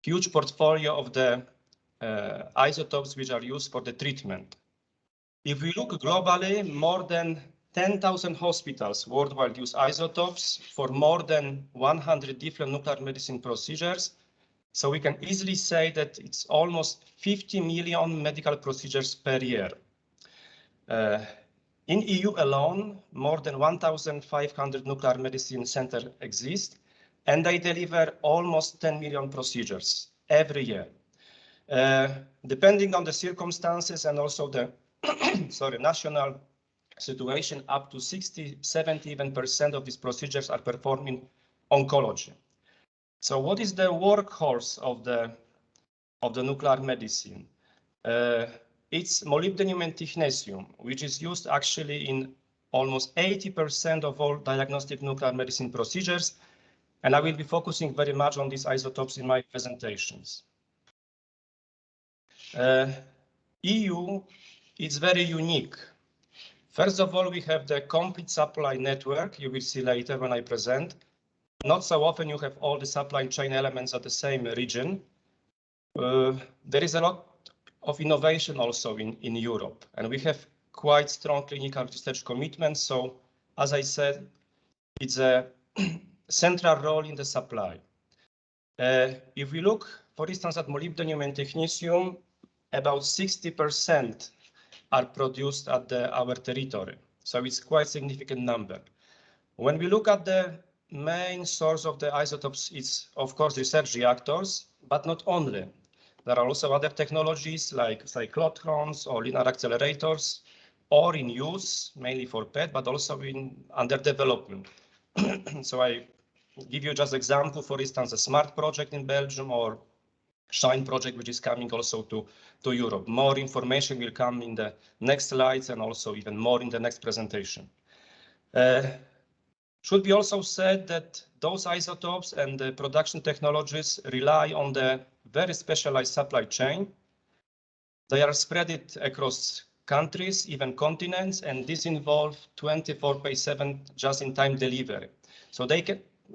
huge portfolio of the isotopes which are used for the treatment. If we look globally, more than 10,000 hospitals worldwide use isotopes for more than 100 different nuclear medicine procedures. So we can easily say that it's almost 50 million medical procedures per year. In EU alone, more than 1,500 nuclear medicine centers exist, and they deliver almost 10 million procedures every year. Depending on the circumstances and also the national situation, up to 60, 70% even of these procedures are performed in oncology. So what is the workhorse of the nuclear medicine? It's molybdenum and technetium, which is used actually in almost 80% of all diagnostic nuclear medicine procedures. And I will be focusing very much on these isotopes in my presentations. EU is very unique. First of all, we have the complete supply network. You will see later when I present. Not so often you have all the supply chain elements at the same region. There is a lot of innovation also in Europe, and we have quite strong clinical research commitments. So, as I said, it's a central role in the supply. If we look, for instance, at molybdenum and technetium, about 60% are produced at our territory. So it's quite a significant number. When we look at the main source of the isotopes, it's of course research reactors, but not only. There are also other technologies like cyclotrons or linear accelerators, or in use mainly for PET, but also under development. So I give you just example, for instance, a SMART project in Belgium or SHINE project, which is coming also to Europe. More information will come in the next slides and also even more in the next presentation. Should be also said that those isotopes and the production technologies rely on the very specialized supply chain. They are spread across countries, even continents, and this involves 24/7 just-in-time delivery. So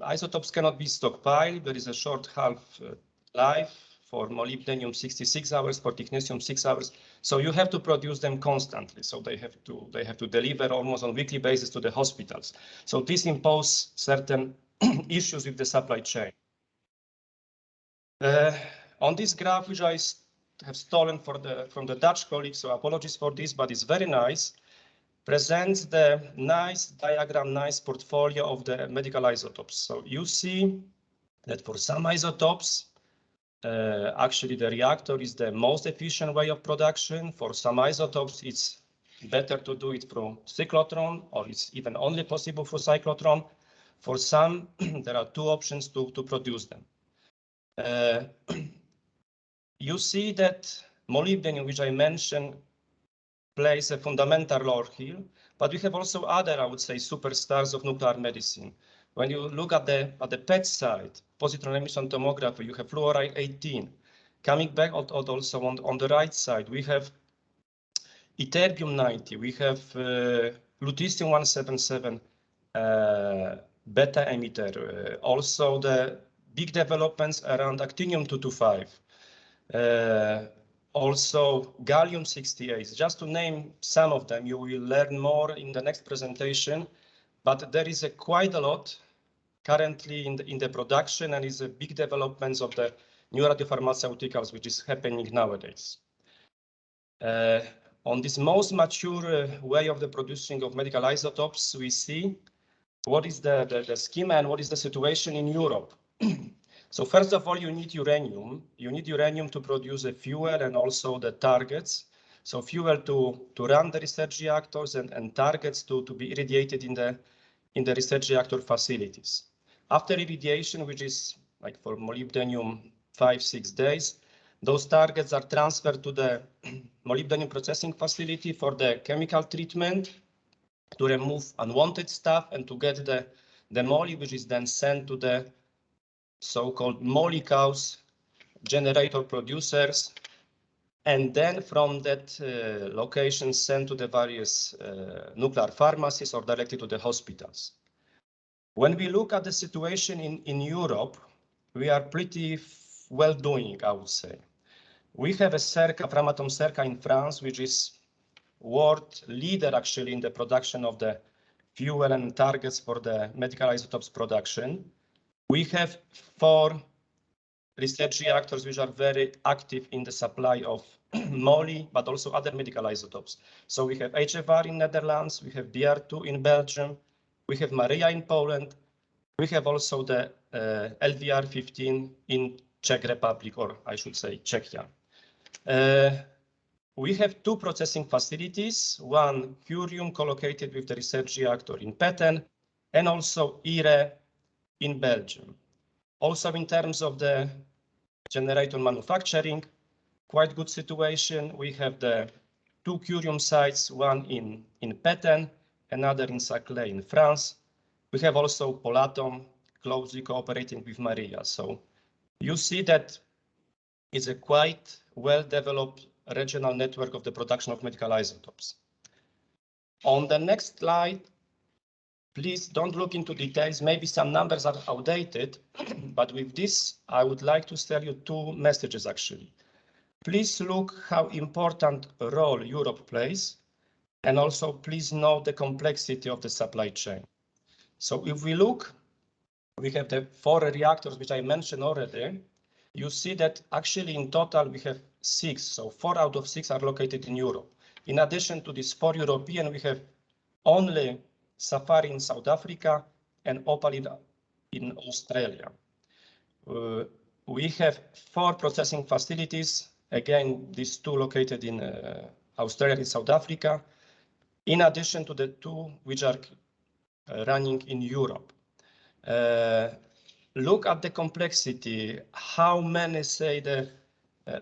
isotopes cannot be stockpiled. There is a short half-life for molybdenum, 66 hours, for technetium, 6 hours. So you have to produce them constantly. So they have to deliver almost on a weekly basis to the hospitals. So this imposes certain issues with the supply chain. On this graph, which I have stolen from the Dutch colleagues, so apologies for this, but it's very nice, presents the nice diagram, nice portfolio of the medical isotopes. So you see that for some isotopes, actually the reactor is the most efficient way of production. For some isotopes, it's better to do it through cyclotron, or it's even only possible for cyclotron. For some, there are two options to produce them. You see that molybdenum, which I mentioned, plays a fundamental role here, but we have also other, I would say, superstars of nuclear medicine. When you look at the PET side, positron emission tomography, you have fluoride 18. Coming back also on the right side, we have ytterbium 90, we have lutetium 177 beta emitter, also the big developments around actinium 225. Also gallium 68, just to name some of them. You will learn more in the next presentation, but there is quite a lot currently in the production, and is a big developments of the new radiopharmaceuticals, which is happening nowadays. On this most mature way of the producing of medical isotopes, we see what is the schema and what is the situation in Europe. So first of all, you need uranium. You need uranium to produce a fuel and also the targets. So fuel to run the research reactors and targets to be irradiated in the research reactor facilities. After irradiation, which is like for molybdenum 5-6 days, those targets are transferred to the molybdenum processing facility for the chemical treatment to remove unwanted stuff and to get the moly, which is then sent to the so-called moly cows, generator producers, and then from that location sent to the various nuclear pharmacies or directly to the hospitals. When we look at the situation in Europe, we are pretty well-doing, I would say. We have a SCK, Euratom SCK in France, which is world leader actually in the production of the fuel and targets for the medical isotopes production. We have 4 research reactors which are very active in the supply of Muylle, but also other medical isotopes. So we have HFR in Netherlands, we have BR2 in Belgium, we have Maria in Poland, we have also the LVR-15 in Czech Republic, or I should say Czechia. We have 2 processing facilities, one Curium co-located with the research reactor in Petten, and also ERE in Belgium. Also in terms of the generator manufacturing, quite good situation. We have the 2 Curium sites, one in Petten, another in Saclay in France. We have also Euratom closely cooperating with Maria. So you see that it's a quite well-developed regional network of the production of medical isotopes. On the next slide, please don't look into details. Maybe some numbers are outdated, but with this, I would like to tell you 2 messages actually. Please look how important a role Europe plays, and also please note the complexity of the supply chain. So if we look, we have the 4 reactors, which I mentioned already. You see that actually in total we have 6, so 4 out of 6 are located in Europe. In addition to these 4 European, we have only Safari in South Africa and Opal in Australia. We have 4 processing facilities, again, these 2 located in Australia and South Africa, in addition to the 2 which are running in Europe. Look at the complexity, how many, say, the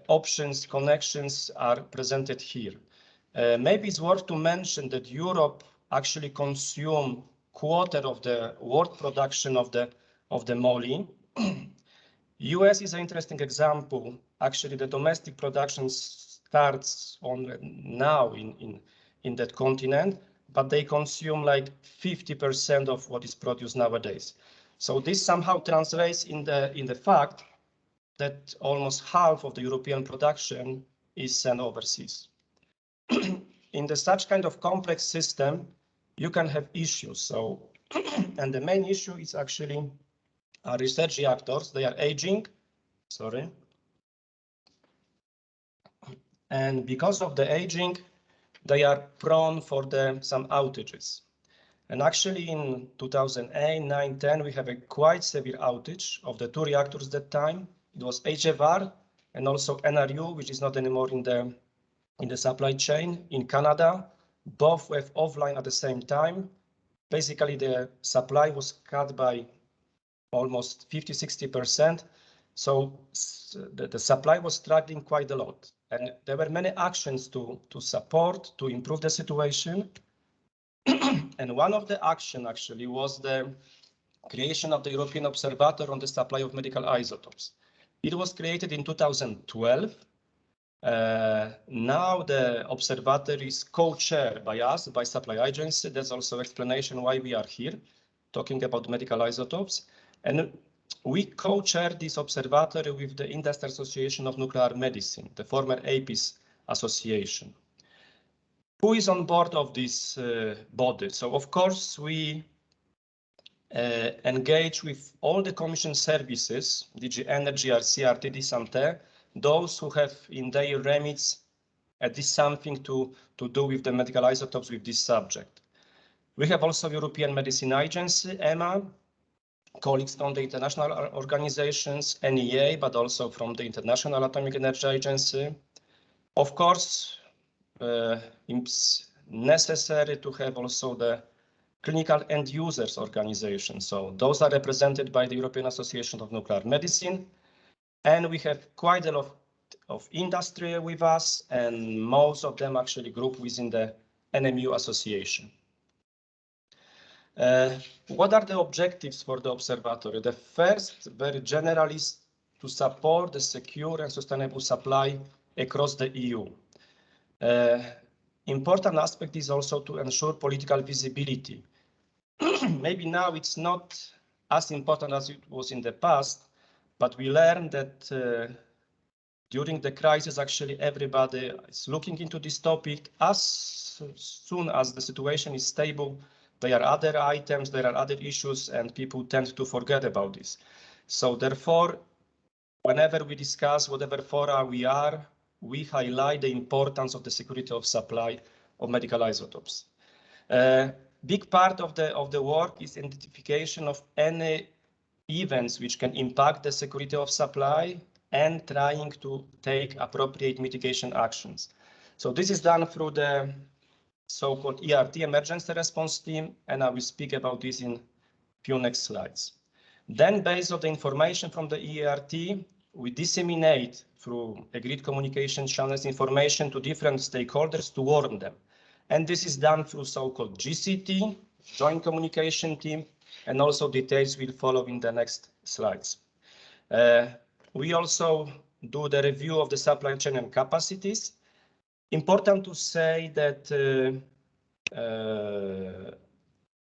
options, connections are presented here. Maybe it's worth to mention that Europe actually consume quarter of the world production of the Muylle. US is an interesting example. Actually, the domestic production starts on now in that continent, but they consume like 50% of what is produced nowadays. So this somehow translates in the fact that almost half of the European production is sent overseas. In such kind of complex system, you can have issues. So, and the main issue is actually research reactors. They are aging, sorry. And because of the aging, they are prone for some outages. And actually in 2008, 9, 10, we have a quite severe outage of the 2 reactors that time. It was HFR and also NRU, which is not anymore in the supply chain in Canada. Both were offline at the same time. Basically, the supply was cut by almost 50–60%. So the supply was struggling quite a lot. And there were many actions to support, to improve the situation. And one of the action actually was the creation of the European Observatory on the supply of medical isotopes. It was created in 2012. Now the observatory is co-chaired by us, by Supply Agency. That's also explanation why we are here talking about medical isotopes. And we co-chair this observatory with the Industrial Association of Nuclear Medicine, the former APIS Association. Who is on board of this body? So of course we engage with all the Commission services, DG Energy, RC, RTD, Santé, those who have in their remits at least something to do with the medical isotopes with this subject. We have also European Medicine Agency, EMA, colleagues from the international organizations, NEA, but also from the International Atomic Energy Agency. Of course, it's necessary to have also the clinical end users organization. So those are represented by the European Association of Nuclear Medicine. And we have quite a lot of industry with us, and most of them actually group within the NMU association. What are the objectives for the observatory? The first, very general, is to support the secure and sustainable supply across the EU. Important aspect is also to ensure political visibility. Maybe now it's not as important as it was in the past, but we learned that during the crisis, actually, everybody is looking into this topic. As soon as the situation is stable, there are other items, there are other issues, and people tend to forget about this. So therefore, whenever we discuss whatever fora we are, we highlight the importance of the security of supply of medical isotopes. Big part of the work is identification of any events which can impact the security of supply and trying to take appropriate mitigation actions. So this is done through the so-called ERT, Emergency Response Team, and I will speak about this in few next slides. Then, based on the information from the ERT, we disseminate through agreed communication channels information to different stakeholders to warn them. And this is done through so-called GCT, Joint Communication Team, and also details will follow in the next slides. We also do the review of the supply chain and capacities. Important to say that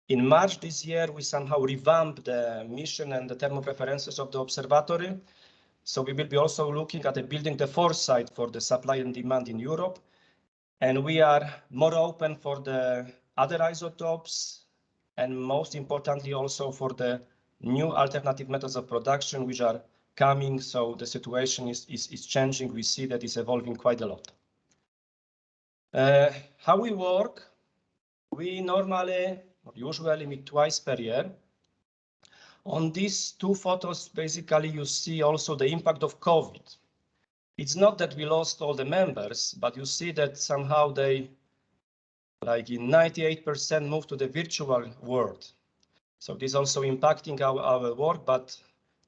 in March this year, we somehow revamped the mission and the term of references of the observatory. So we will be also looking at building the foresight for the supply and demand in Europe. And we are more open for the other isotopes, and most importantly also for the new alternative methods of production which are coming. So the situation is changing. We see that it's evolving quite a lot. How we work, we normally, or usually meet twice per year. On these two photos, basically you see also the impact of COVID. It's not that we lost all the members, but you see that somehow they, like in 98%, moved to the virtual world. So this is also impacting our work, but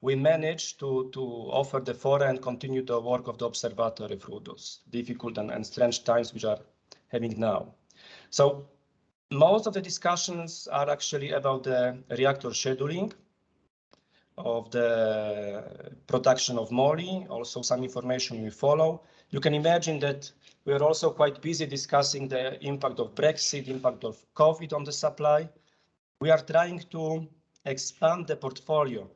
we managed to offer the fora and continue the work of the observatory through those difficult and strange times which are having now. So most of the discussions are actually about the reactor scheduling of the production of Muylle, also some information we follow. You can imagine that we are also quite busy discussing the impact of Brexit, impact of COVID on the supply. We are trying to expand the portfolio.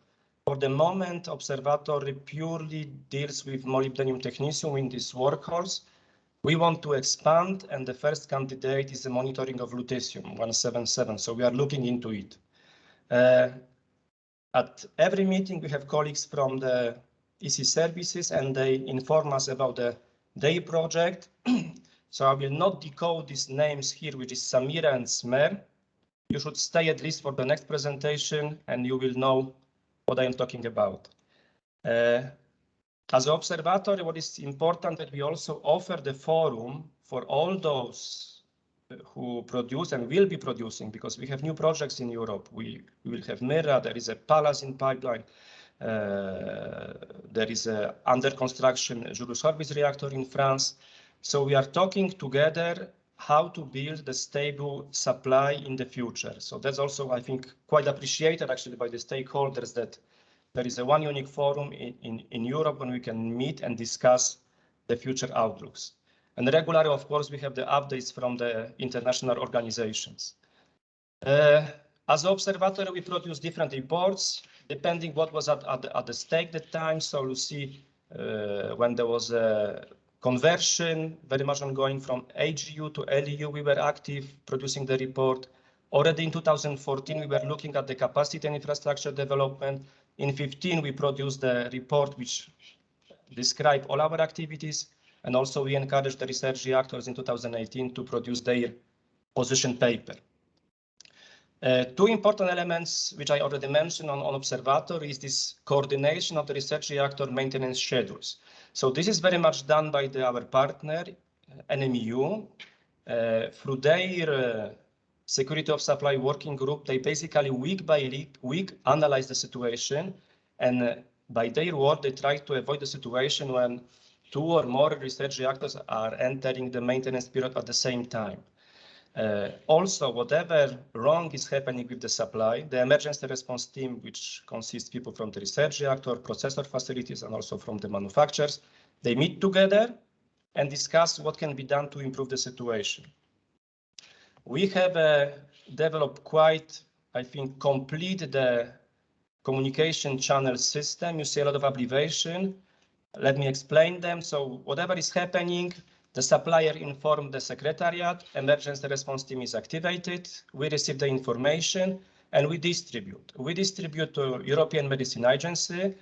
For the moment, observatory purely deals with molybdenum technetium in this workhorse. We want to expand, and the first candidate is the monitoring of lutetium-177, so we are looking into it. At every meeting, we have colleagues from the EC services, and they inform us about their project. So I will not decode these names here, which is SAMIRA and SMER. You should stay at least for the next presentation, and you will know what I am talking about. As an observatory, what is important that we also offer the forum for all those who produce and will be producing, because we have new projects in Europe. We will have MIRA, there is a PALLAS in pipeline, there is a under construction Julius Orbis reactor in France. So we are talking together how to build the stable supply in the future. So that's also, I think, quite appreciated actually by the stakeholders, that there is a one unique forum in Europe when we can meet and discuss the future outlooks. And regularly, of course, we have the updates from the international organizations. As an observatory, we produce different reports, depending what was at the stake at the time. So you see when there was a conversion, very much ongoing from AGU to LEU, we were active producing the report. Already in 2014, we were looking at the capacity and infrastructure development. In 2015, we produced the report which described all our activities. And also we encouraged the research reactors in 2018 to produce their position paper. Two important elements, which I already mentioned on observatory, is this coordination of the research reactor maintenance schedules. So this is very much done by our partner, NMEU. Through their security of supply working group, they basically week by week analyze the situation. And by their work, they try to avoid the situation when two or more research reactors are entering the maintenance period at the same time. Also, whatever wrong is happening with the supply, the emergency response team, which consists of people from the research reactor, processor facilities, and also from the manufacturers, they meet together and discuss what can be done to improve the situation. We have developed quite, I think, complete the communication channel system. You see a lot of abbreviation. Let me explain them. So whatever is happening, the supplier informed the secretariat, emergency response team is activated, we receive the information, and we distribute. We distribute to European Medicine Agency,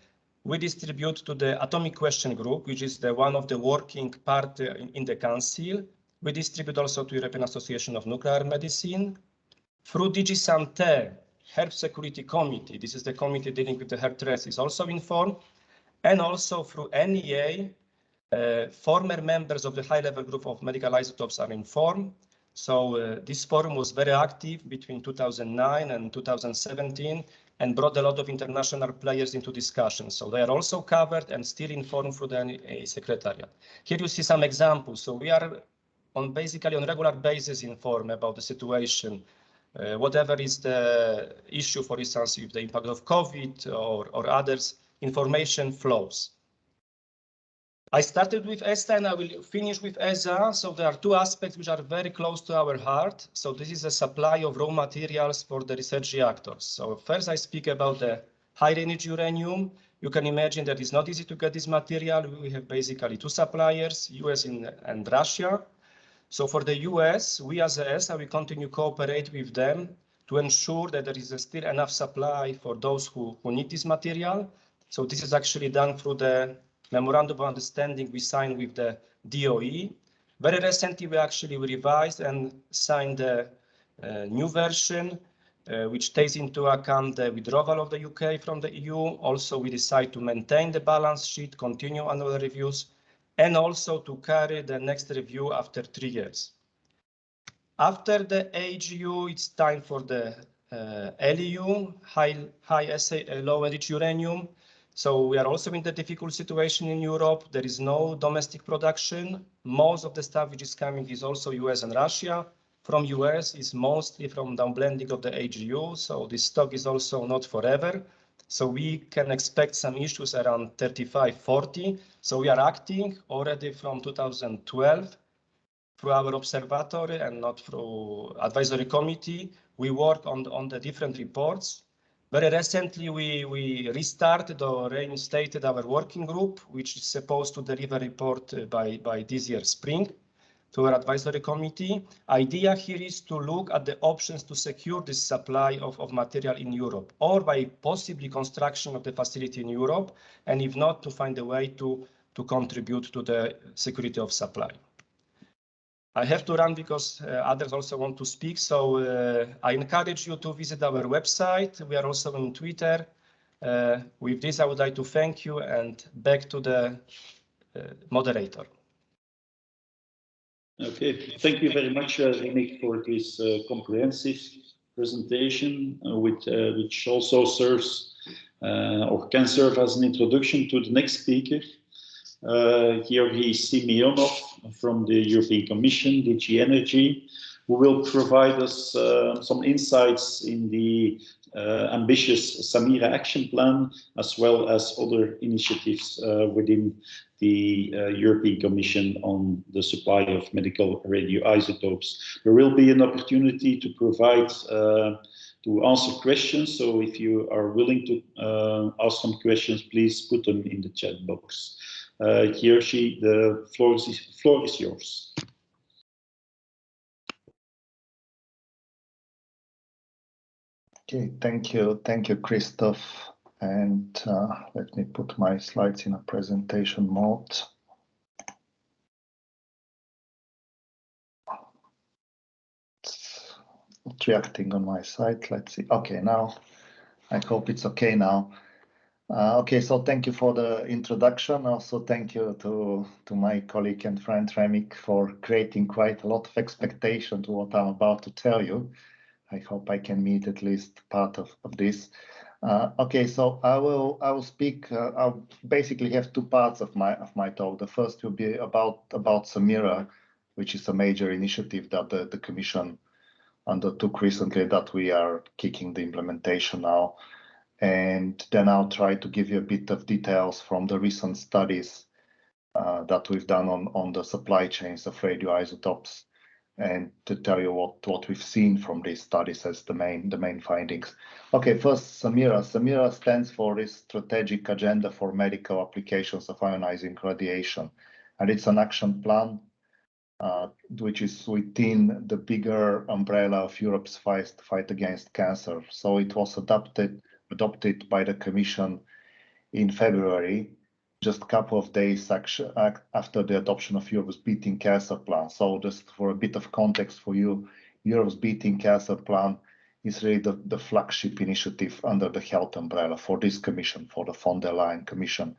we distribute to the Atomic Question Group, which is the one of the working part in the Council. We distribute also to European Association of Nuclear Medicine. Through DG Santé, Health Security Committee, this is the committee dealing with the health threats, is also informed. And also through NEA, former members of the high-level group of medical isotopes are informed. So this forum was very active between 2009 and 2017 and brought a lot of international players into discussion. So they are also covered and still informed through the NEA secretariat. Here you see some examples. So we are basically on a regular basis informed about the situation. Whatever is the issue, for instance, with the impact of COVID or others, information flows. I started with ESTA and I will finish with ESA. So there are two aspects which are very close to our heart. So this is a supply of raw materials for the research reactors. So first I speak about the high energy uranium. You can imagine that it's not easy to get this material. We have basically two suppliers, US and Russia. So for the US, we as ESA, we continue to cooperate with them to ensure that there is still enough supply for those who need this material. So this is actually done through the Memorandum of Understanding we signed with the DOE. Very recently, we actually revised and signed a new version, which takes into account the withdrawal of the UK from the EU. Also, we decide to maintain the balance sheet, continue annual reviews, and also to carry the next review after 3 years. After the AGU, it's time for the LEU, low enriched uranium. So we are also in the difficult situation in Europe. There is no domestic production. Most of the stuff which is coming is also US and Russia. From US is mostly from downblending of the AGU. So this stock is also not forever. So we can expect some issues around 35, 40. So we are acting already from 2012 through our observatory and not through advisory committee. We work on the different reports. Very recently, we restarted or reinstated our working group, which is supposed to deliver a report by this year spring to our advisory committee. Idea here is to look at the options to secure this supply of material in Europe, or by possibly construction of the facility in Europe, and if not, to find a way to contribute to the security of supply. I have to run because others also want to speak. So I encourage you to visit our website. We are also on Twitter. With this, I would like to thank you and back to the moderator. Okay, thank you very much, Remig, for this comprehensive presentation, which also serves or can serve as an introduction to the next speaker. Georgi Simeonov from the European Commission, DG Energy, who will provide us some insights in the ambitious SAMIRA Action Plan, as well as other initiatives within the European Commission on the supply of medical radioisotopes. There will be an opportunity to provide to answer questions. So if you are willing to ask some questions, please put them in the chat box. Georgi, the floor is yours. Okay, thank you, Kristoff. And let me put my slides in a presentation mode. It's not reacting on my side. Let's see. Okay, now I hope it's okay now. Okay, so thank you for the introduction. Also, thank you to my colleague and friend Remig for creating quite a lot of expectation to what I'm about to tell you. I hope I can meet at least part of this. Okay, so I will speak. I'll basically have two parts of my talk. The first will be about SAMIRA, which is a major initiative that the Commission undertook recently that we are kicking the implementation now. And then I'll try to give you a bit of details from the recent studies that we've done on the supply chains of radioisotopes and to tell you what we've seen from these studies as the main findings. Okay, first, SAMIRA. SAMIRA stands for this Strategic Agenda for Medical Applications of Ionizing Radiation, and it's an action plan which is within the bigger umbrella of Europe's fight against cancer. So it was adopted by the Commission in February, just a couple of days after the adoption of Europe's Beating Cancer Plan. So just for a bit of context for you, Europe's Beating Cancer Plan is really the flagship initiative under the health umbrella for this commission, for the von der Leyen Commission.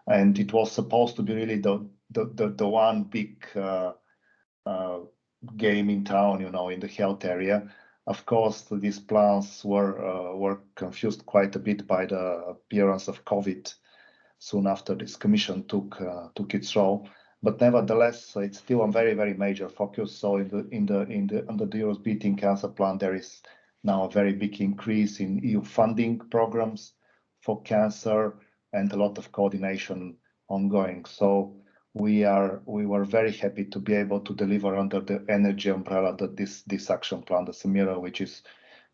And it was supposed to be really the one big game in town, you know, in the health area. Of course, these plans were confused quite a bit by the appearance of COVID soon after this commission took its role. But nevertheless, it's still a very major focus. So under the Europe's Beating Cancer Plan, there is now a very big increase in EU funding programs for cancer and a lot of coordination ongoing. So we were very happy to be able to deliver under the energy umbrella that this action plan, the SAMIRA, which is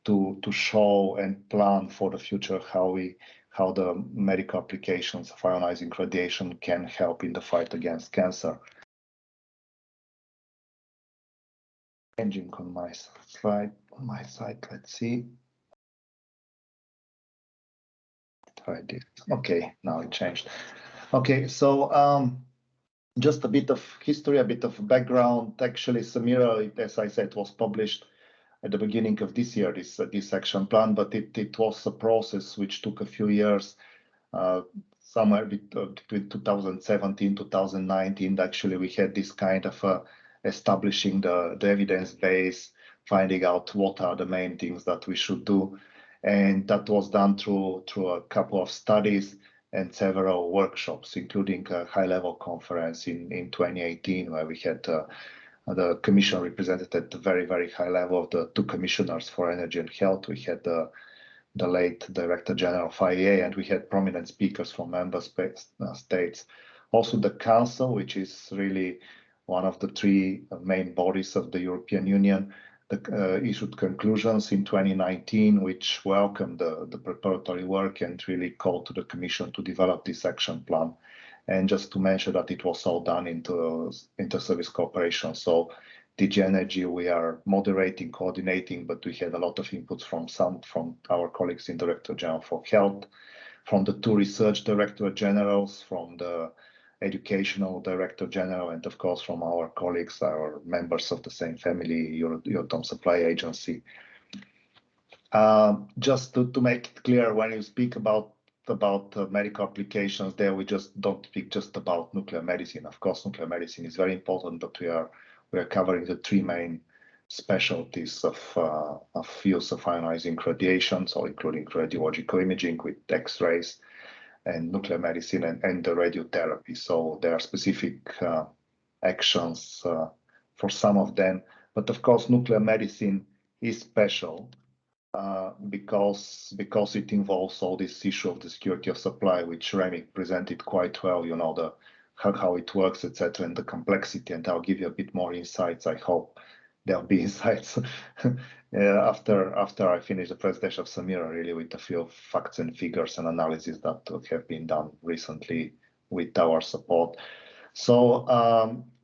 to show and plan for the future how the medical applications of ionizing radiation can help in the fight against cancer. Changing on my side, let's see. Try this. Okay, now it changed. Okay, so just a bit of history, a bit of background. Actually, SAMIRA, as I said, was published at the beginning of this year, this action plan, but it was a process which took a few years, somewhere between 2017, 2019. Actually, we had this kind of establishing the evidence base, finding out what are the main things that we should do. And that was done through a couple of studies and several workshops, including a high-level conference in 2018, where we had the Commission represented at the very high level of the two commissioners for energy and health. We had the late Director General of IEA, and we had prominent speakers from member states. Also the Council, which is really one of the three main bodies of the European Union, issued conclusions in 2019, which welcomed the preparatory work and really called to the Commission to develop this action plan. And just to mention that it was all done into inter-service cooperation. So DG Energy, we are moderating, coordinating, but we had a lot of inputs from our colleagues in Director General for Health, from the two Research Director Generals, from the Educational Director General, and of course from our colleagues, our members of the same family, Euratom Supply Agency. Just to make it clear, when you speak about medical applications, there we just don't speak just about nuclear medicine. Of course, nuclear medicine is very important, but we are covering the three main specialties of use of ionizing radiation, so including radiological imaging with X-rays, and nuclear medicine and the radiotherapy. So there are specific actions for some of them. But of course, nuclear medicine is special because it involves all this issue of the security of supply, which Remi presented quite well, you know, how it works, etc., and the complexity. And I'll give you a bit more insights. I hope there'll be insights after I finish the presentation of SAMIRA, really with a few facts and figures and analysis that have been done recently with our support. So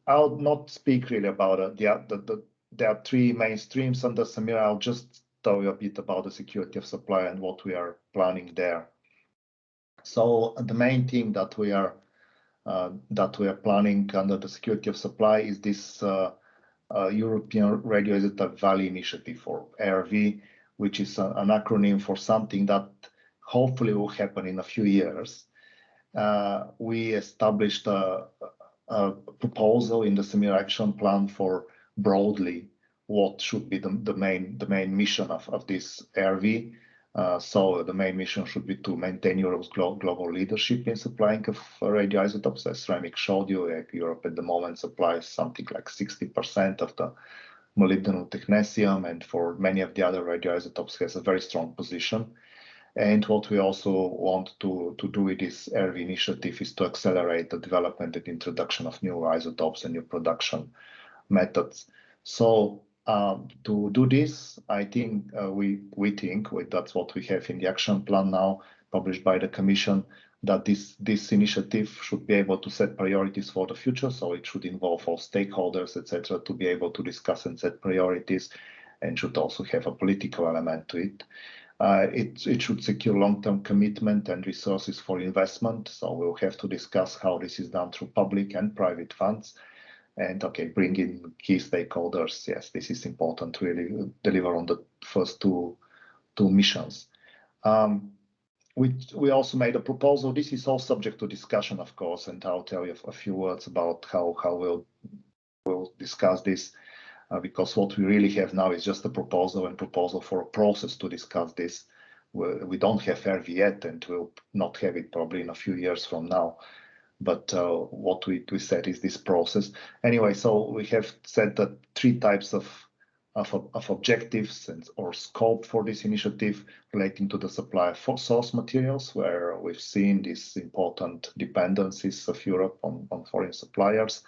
I'll not speak really about there are three main streams under SAMIRA. I'll just tell you a bit about the security of supply and what we are planning there. So the main thing that we are planning under the security of supply is this European Radioisotope Valley Initiative, or ERV, which is an acronym for something that hopefully will happen in a few years. We established a proposal in the SAMIRA Action Plan for broadly what should be the main mission of this ERV. So the main mission should be to maintain Europe's global leadership in supplying of radioisotopes. As Remig showed you, Europe at the moment supplies something like 60% of the molybdenum technetium, and for many of the other radioisotopes has a very strong position. And what we also want to do with this ERV initiative is to accelerate the development and introduction of new isotopes and new production methods. So to do this, I think that's what we have in the action plan now, published by the Commission, that this initiative should be able to set priorities for the future. So it should involve all stakeholders, etc., to be able to discuss and set priorities, and should also have a political element to it. It should secure long-term commitment and resources for investment. So we'll have to discuss how this is done through public and private funds. And bring in key stakeholders. Yes, this is important to really deliver on the first two missions. We also made a proposal. This is all subject to discussion, of course, and I'll tell you a few words about how we'll discuss this, because what we really have now is just a proposal for a process to discuss this. We don't have RV yet, and we'll not have it probably in a few years from now. But what we said is this process. Anyway, so we have said that 3 types of objectives or scope for this initiative relating to the supply of source materials, where we've seen these important dependencies of Europe on foreign suppliers.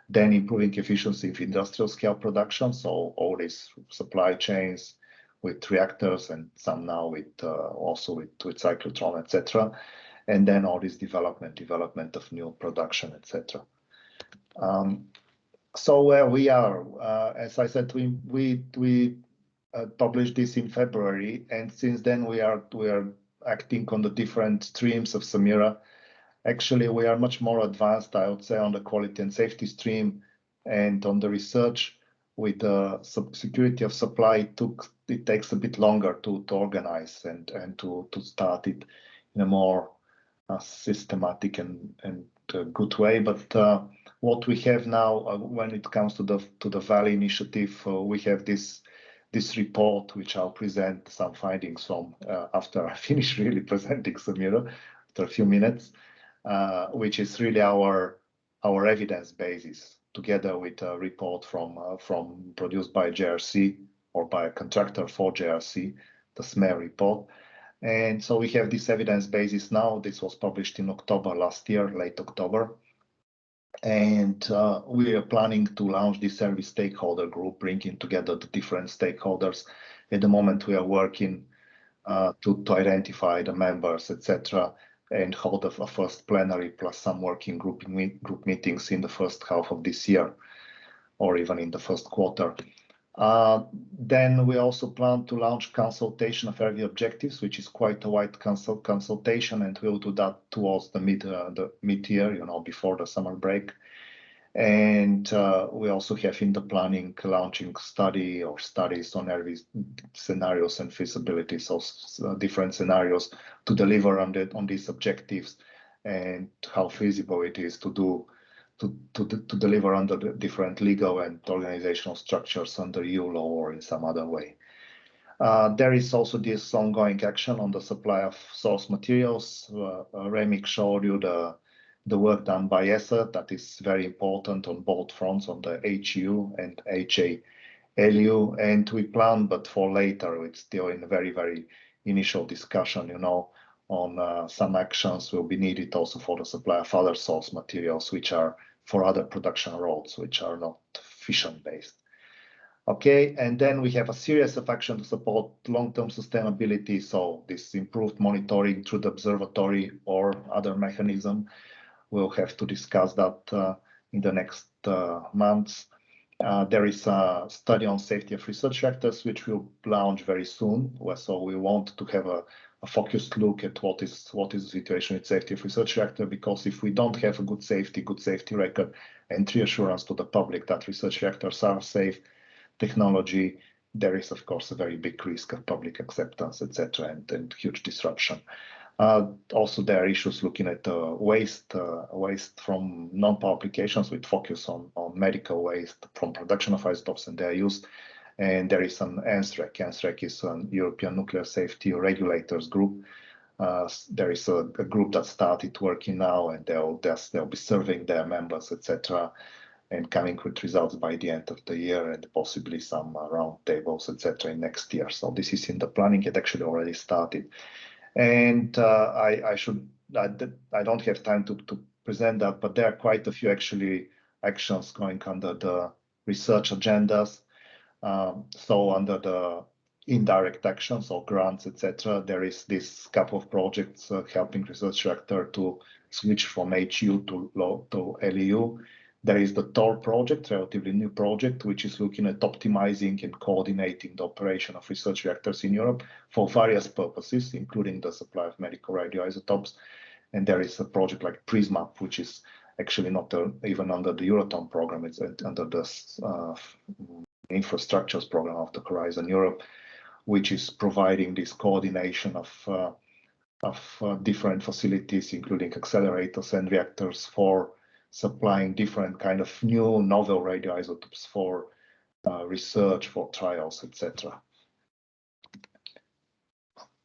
Then improving efficiency of industrial scale production, so all these supply chains with reactors and some now with also with cyclotron, etc. And then all this development of new production, etc. So where we are, as I said, we published this in February, and since then we are acting on the different streams of SAMIRA. Actually, we are much more advanced, I would say, on the quality and safety stream and on the research. With the security of supply, it takes a bit longer to organize and to start it in a more systematic and good way. But what we have now, when it comes to the Valley Initiative, we have this report, which I'll present some findings from after I finish really presenting SAMIRA, after a few minutes, which is really our evidence basis, together with a report from produced by JRC or by a contractor for JRC, the SMER report. And so we have this evidence basis now. This was published in October last year, late October. And we are planning to launch this service stakeholder group, bringing together the different stakeholders. At the moment, we are working to identify the members, etc., and hold a first plenary plus some working group meetings in the first half of this year, or even in the first quarter. Then we also plan to launch consultation of RV objectives, which is quite a wide consultation, and we'll do that towards the mid-year, before the summer break. And we also have in the planning launching studies on RV scenarios and feasibilities of different scenarios to deliver on these objectives, and how feasible it is to deliver under the different legal and organizational structures under EU law or in some other way. There is also this ongoing action on the supply of source materials. Remig showed you the work done by ESA. That is very important on both fronts, on the HU and HALU. And we plan, but for later, it's still in a very, very initial discussion, on some actions will be needed also for the supply of other source materials, which are for other production roles, which are not fission-based. Okay, and then we have a series of action to support long-term sustainability. So this improved monitoring through the observatory or other mechanism. We'll have to discuss that in the next months. There is a study on safety of research reactors, which will launch very soon. So we want to have a focused look at what is the situation with safety of research reactor, because if we don't have a good safety record and reassurance to the public that research reactors are safe technology, there is of course a very big risk of public acceptance, etc., and huge disruption. Also, there are issues looking at waste from non-power applications with focus on medical waste from production of isotopes and their use. And there is an ENSREC. ENSREC is an European Nuclear Safety Regulators Group. There is a group that started working now, and they'll be serving their members, etc., and coming with results by the end of the year, and possibly some round tables, etc., in next year. So this is in the planning. It actually already started. And I don't have time to present that, but there are quite a few actually actions going under the research agendas. So under the indirect actions or grants, etc., there is this couple of projects helping research reactor to switch from HU to LEU. There is the TOR project, relatively new project, which is looking at optimizing and coordinating the operation of research reactors in Europe for various purposes, including the supply of medical radioisotopes. And there is a project like PRISMAP, which is actually not even under the Euratom program, it's under the infrastructures program of the Horizon Europe, which is providing this coordination of different facilities, including accelerators and reactors, for supplying different kind of new novel radioisotopes for research, for trials, etc.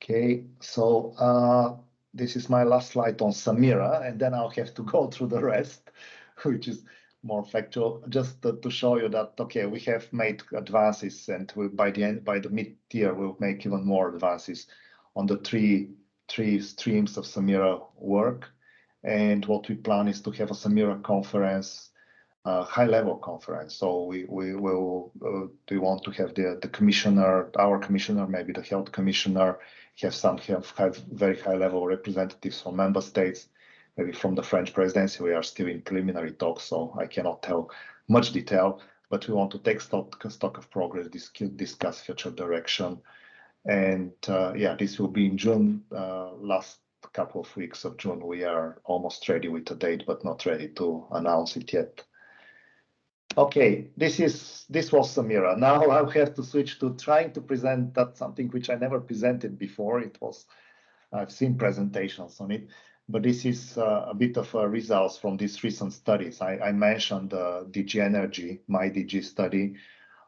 Okay, so this is my last slide on SAMIRA, and then I'll have to go through the rest, which is more factual, just to show you that, okay, we have made advances, and by the mid-year, we'll make even more advances on the three streams of SAMIRA work. And what we plan is to have a SAMIRA conference, high-level conference. So we want to have the commissioner, our commissioner, maybe the health commissioner, have very high-level representatives from member states, maybe from the French presidency. We are still in preliminary talks, so I cannot tell much detail, but we want to take stock of progress, discuss future direction. And yeah, this will be in June, last couple of weeks of June. We are almost ready with the date, but not ready to announce it yet. Okay, this was SAMIRA. Now I'll have to switch to trying to present that something which I never presented before. I've seen presentations on it, but this is a bit of results from these recent studies. I mentioned DG Energy, my DG study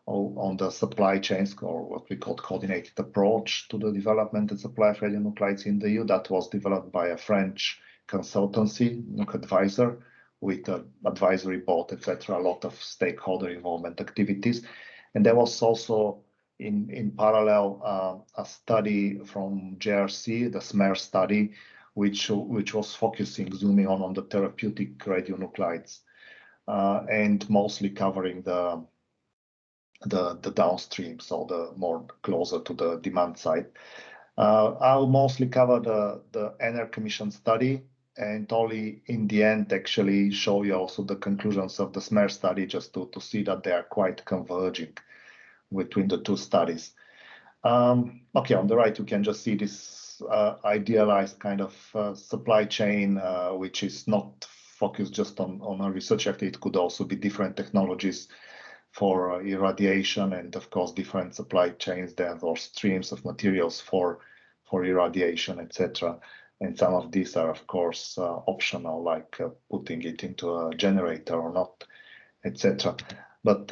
on the supply chains, or what we call coordinated approach to the development and supply of radionuclides in the EU. That was developed by a French consultancy, Advisor, with an advisory board, etc., a lot of stakeholder involvement activities. And there was also in parallel a study from JRC, the SMER study, which was focusing, zooming on the therapeutic radionuclides, and mostly covering the downstream, so the more closer to the demand side. I'll mostly cover the ENER Commission study, and only in the end actually show you also the conclusions of the SMER study, just to see that they are quite converging between the two studies. Okay, on the right you can just see this idealized kind of supply chain, which is not focused just on a research activity. It could also be different technologies for irradiation, and of course different supply chains there, or streams of materials for irradiation, etc. And some of these are of course optional, like putting it into a generator or not, etc. But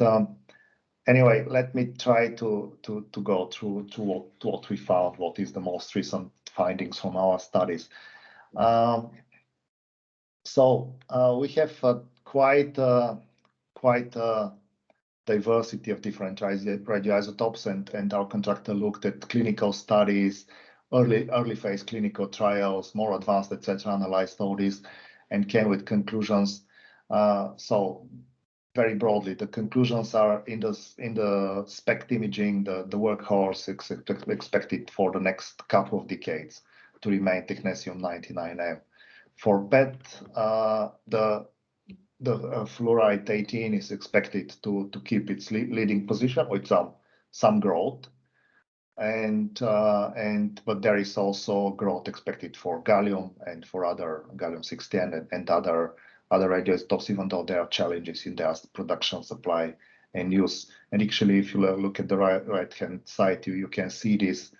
anyway, let me try to go through to what we found, what is the most recent findings from our studies. So we have quite diversity of different radioisotopes, and our contractor looked at clinical studies, early phase clinical trials, more advanced, etc., analyzed all this and came with conclusions. So very broadly, the conclusions are in the SPECT imaging, the workhorse expected for the next couple of decades to remain technetium-99M. For PET, the fluoride 18 is expected to keep its leading position with some growth, but there is also growth expected for gallium and for other gallium-60 and other radioisotopes, even though there are challenges in their production, supply, and use. And actually, if you look at the right-hand side, you can see this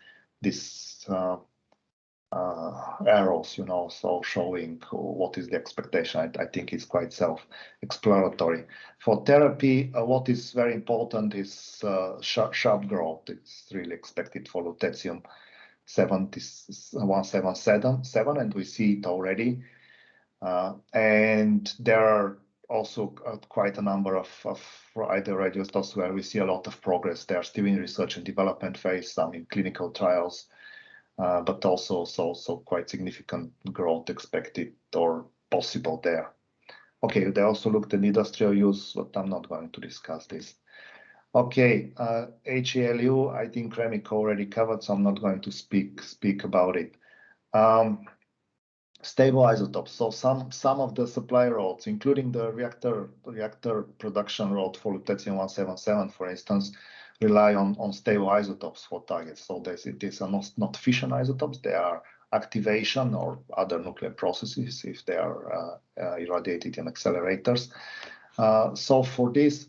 arrows, so showing what is the expectation. I think it's quite self-explanatory. For therapy, what is very important is sharp growth. It's really expected for lutetium-177, and we see it already. And there are also quite a number of either radioisotopes where we see a lot of progress. They are still in research and development phase, some in clinical trials, but also quite significant growth expected or possible there. Okay, they also looked at industrial use, but I'm not going to discuss this. Okay, HALU, I think Remik already covered, so I'm not going to speak about it. Stable isotopes. So some of the supply routes, including the reactor production route for lutetium-177, for instance, rely on stable isotopes for targets. So these are not fission isotopes; they are activation or other nuclear processes if they are irradiated in accelerators. So for this,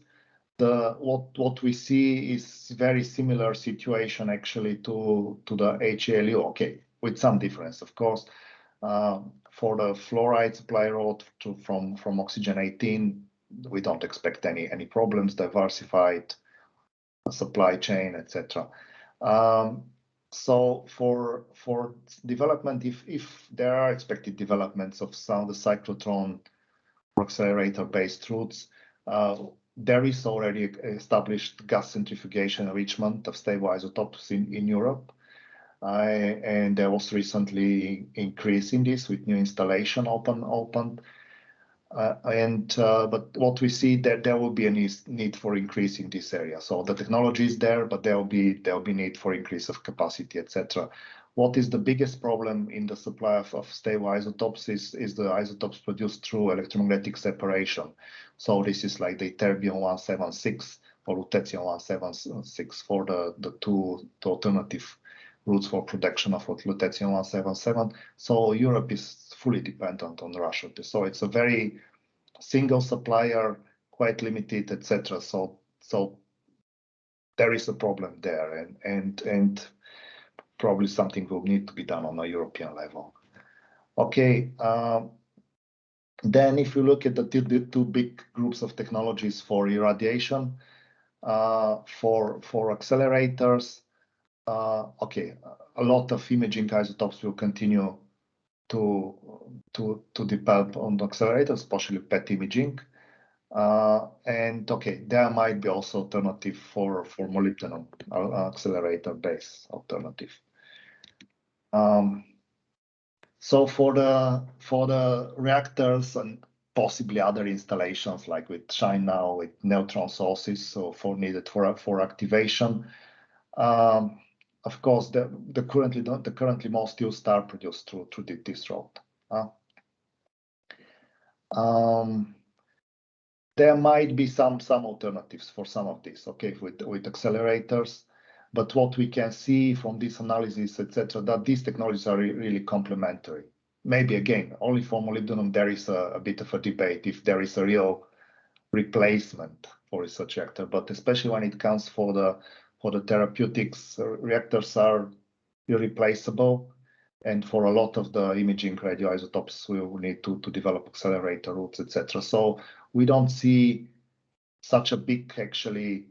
what we see is very similar situation actually to the HALU. Okay, with some difference, of course. For the fluoride supply route from oxygen 18, we don't expect any problems, diversified supply chain, etc. So for development, if there are expected developments of some of the cyclotron or accelerator-based routes, there is already established gas centrifugation enrichment of stable isotopes in Europe. And there was recently increase in this with new installation opened. But what we see that there will be a need for increase in this area. So the technology is there, but there will be need for increase of capacity, etc. What is the biggest problem in the supply of stable isotopes is the isotopes produced through electromagnetic separation. So this is like the terbium-176 or lutetium-176 for the two alternative routes for production of lutetium-177. So Europe is fully dependent on Russia. So it's a very single supplier, quite limited, etc. So there is a problem there, and probably something will need to be done on a European level. Okay. Then if you look at the two big groups of technologies for irradiation, for accelerators, okay, a lot of imaging isotopes will continue to develop on the accelerators, especially PET imaging. And okay, there might be also alternative for molybdenum accelerator-based alternative. So for the reactors and possibly other installations like with SHINE now with neutron sources, so needed for activation. Of course, the currently most used are produced through this route. There might be some alternatives for some of this, okay, with accelerators. But what we can see from this analysis, etc., that these technologies are really complementary. Maybe again, only for molybdenum there is a bit of a debate if there is a real replacement for a such reactor. But especially when it comes for the therapeutics, reactors are irreplaceable, and for a lot of the imaging radioisotopes, we will need to develop accelerator routes, etc. So we don't see such a big actually.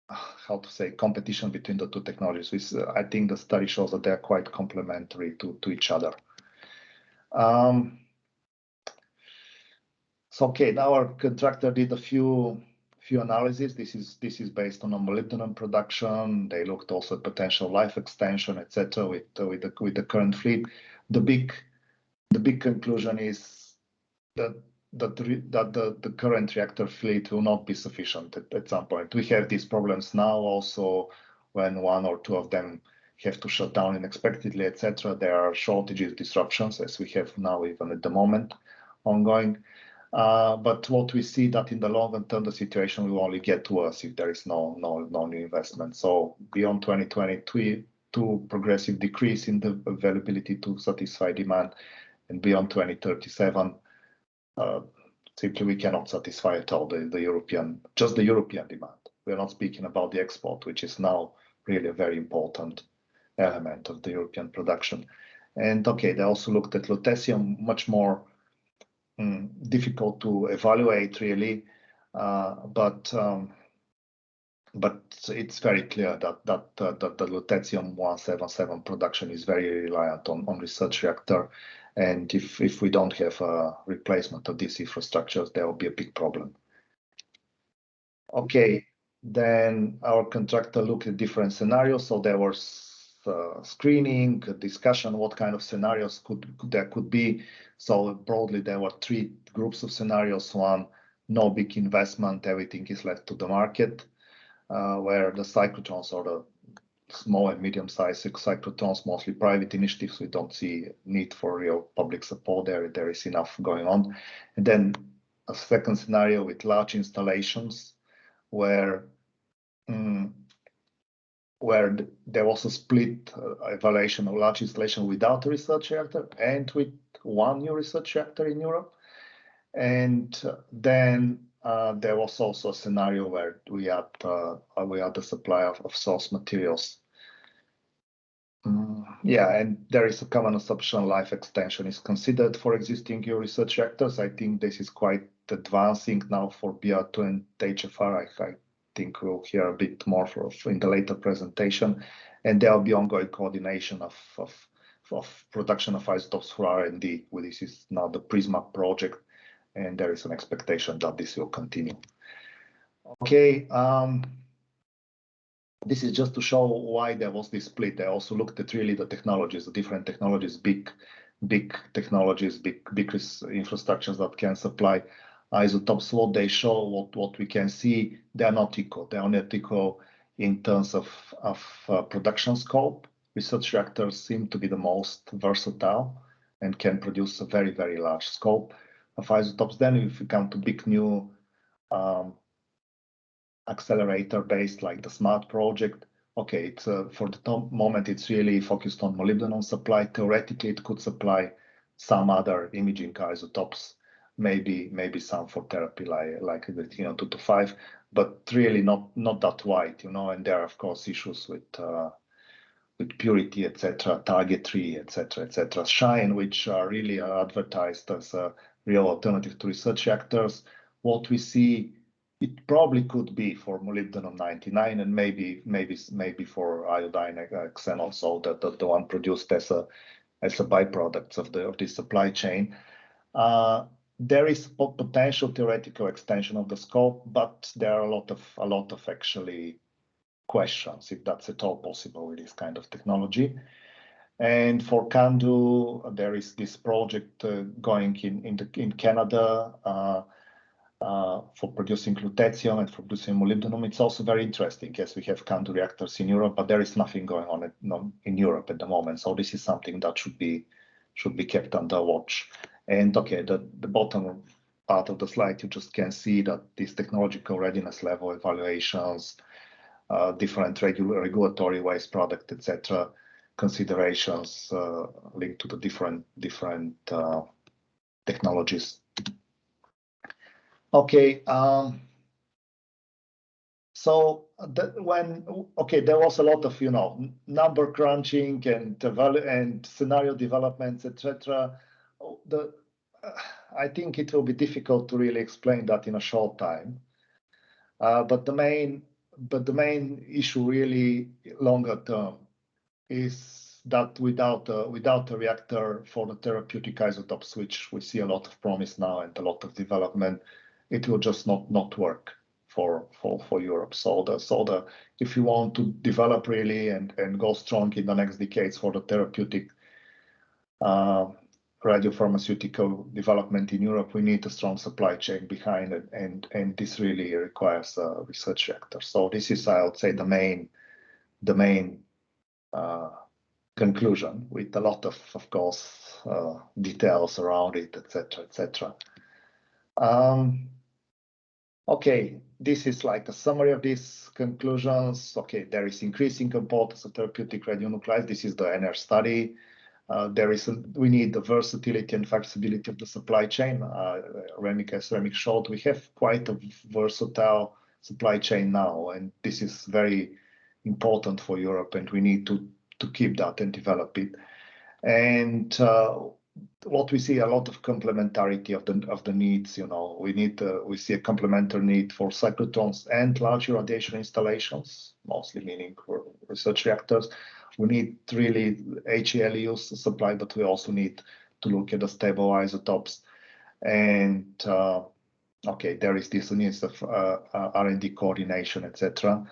How to say, competition between the two technologies, which I think the study shows that they're quite complementary to each other. So okay, now our contractor did a few analyses. This is based on a molybdenum production. They looked also at potential life extension, etc. with the current fleet. The big conclusion is that the current reactor fleet will not be sufficient at some point. We have these problems now also when one or two of them have to shut down unexpectedly, etc. There are shortages, disruptions, as we have now even at the moment ongoing. But what we see that in the longer term, the situation will only get worse if there is no new investment. So beyond 2022, progressive decrease in the availability to satisfy demand, and beyond 2037, simply we cannot satisfy at all the European demand. We are not speaking about the export, which is now really a very important element of the European production. And okay, they also looked at lutetium, much more difficult to evaluate really, but it's very clear that the lutetium-177 production is very reliant on research reactor. And if we don't have a replacement of these infrastructures, there will be a big problem. Okay, then our contractor looked at different scenarios. So there were screening, discussion, what kind of scenarios there could be. So broadly, there were 3 groups of scenarios. One, no big investment, everything is left to the market, where the cyclotrons or the small and medium-sized cyclotrons, mostly private initiatives, we don't see need for real public support there. There is enough going on. And then a second scenario with large installations, where there was a split evaluation of large installation without a research reactor and with 1 new research reactor in Europe. And then there was also a scenario where we had the supply of source materials. Yeah, and there is a common assumption life extension is considered for existing EU research reactors. I think this is quite advancing now for BR2 and HFR. I think we'll hear a bit more in the later presentation. And there will be ongoing coordination of production of isotopes for R&D. Well, this is now the PRISMA project, and there is an expectation that this will continue. Okay, this is just to show why there was this split. I also looked at really the technologies, the different technologies, big technologies, big infrastructures that can supply isotopes. What they show, what we can see, they are not equal. They are not equal in terms of production scope. Research reactors seem to be the most versatile and can produce a very, very large scope of isotopes. Then if we come to big new accelerator based like the SMART project, okay, it's for the moment it's really focused on molybdenum supply. Theoretically, it could supply some other imaging isotopes, maybe some for therapy like the 225, but really not that wide, and there are of course issues with purity, etc., target tree, etc. SHINE, which are really advertised as a real alternative to research reactors. What we see, it probably could be for molybdenum 99 and maybe for iodine xen also, the one produced as a byproduct of the supply chain. There is potential theoretical extension of the scope, but there are a lot of actually questions if that's at all possible with this kind of technology. And for CANDU, there is this project going in Canada for producing lutetium and for producing molybdenum. It's also very interesting. Yes, we have CANDU reactors in Europe, but there is nothing going on in Europe at the moment. So this is something that should be kept under watch. And okay, the bottom part of the slide, you just can see that these technological readiness level evaluations, different regulatory waste product, etc., considerations linked to the different technologies. Okay, so there was a lot of number crunching and scenario developments, etc. I think it will be difficult to really explain that in a short time. But the main issue really longer term is that without a reactor for the therapeutic isotopes, which we see a lot of promise now and a lot of development, it will just not work for Europe. So if you want to develop really and go strong in the next decades for the therapeutic radiopharmaceutical development in Europe, we need a strong supply chain behind it, and this really requires a research reactor. So this is, I would say, the main conclusion, with a lot of course, details around it, etc. Okay, this is like a summary of these conclusions. Okay, there is increasing importance of therapeutic radionuclides. This is the ENER study. We need the versatility and flexibility of the supply chain. As Remig showed, we have quite a versatile supply chain now, and this is very important for Europe, and we need to keep that and develop it. And what we see, a lot of complementarity of the needs. We see a complementary need for cyclotrons and large irradiation installations, mostly meaning for research reactors. We need really HELEU supply, but we also need to look at the stable isotopes. And okay, there is this needs of R&D coordination, etc.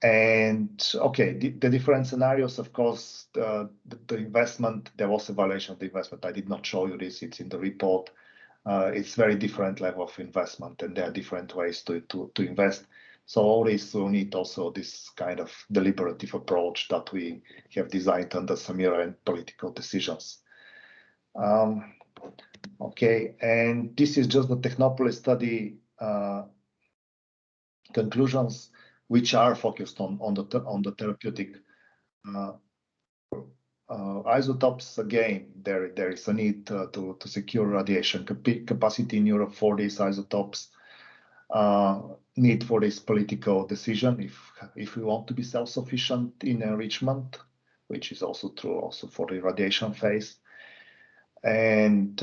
And okay, the different scenarios, of course, the investment, there was evaluation of the investment. I did not show you this, it's in the report. It's very different level of investment, and there are different ways to invest. So always we need also this kind of deliberative approach that we have designed under SAMIRA and political decisions. Okay, and this is just the Technopolis study conclusions, which are focused on the therapeutic isotopes. Again, there is a need to secure radiation capacity in Europe for these isotopes. Need for this political decision if we want to be self-sufficient in enrichment, which is also true also for the radiation phase. And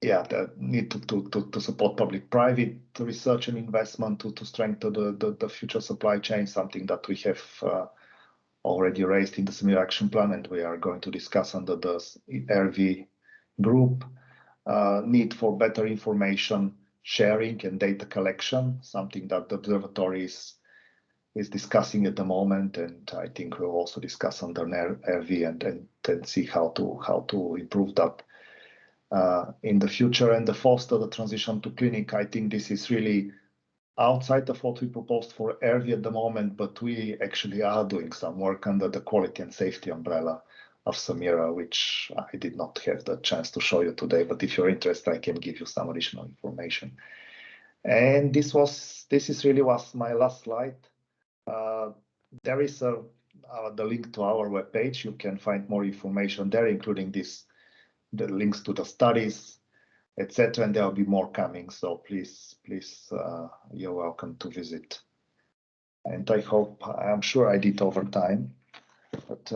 yeah, the need to support public-private research and investment to strengthen the future supply chain, something that we have already raised in the SAMIRA Action Plan, and we are going to discuss under the RV group. Need for better information sharing and data collection, something that the observatory is discussing at the moment, and I think we'll also discuss under RV and see how to improve that in the future. And the foster the transition to clinic, I think this is really outside of what we proposed for RV at the moment, but we actually are doing some work under the quality and safety umbrella of SAMIRA, which I did not have the chance to show you today, but if you're interested, I can give you some additional information. And this really was my last slide. There is the link to our webpage. You can find more information there, including the links to the studies, etc. And there will be more coming. So please, you're welcome to visit. And I'm sure I did over time, but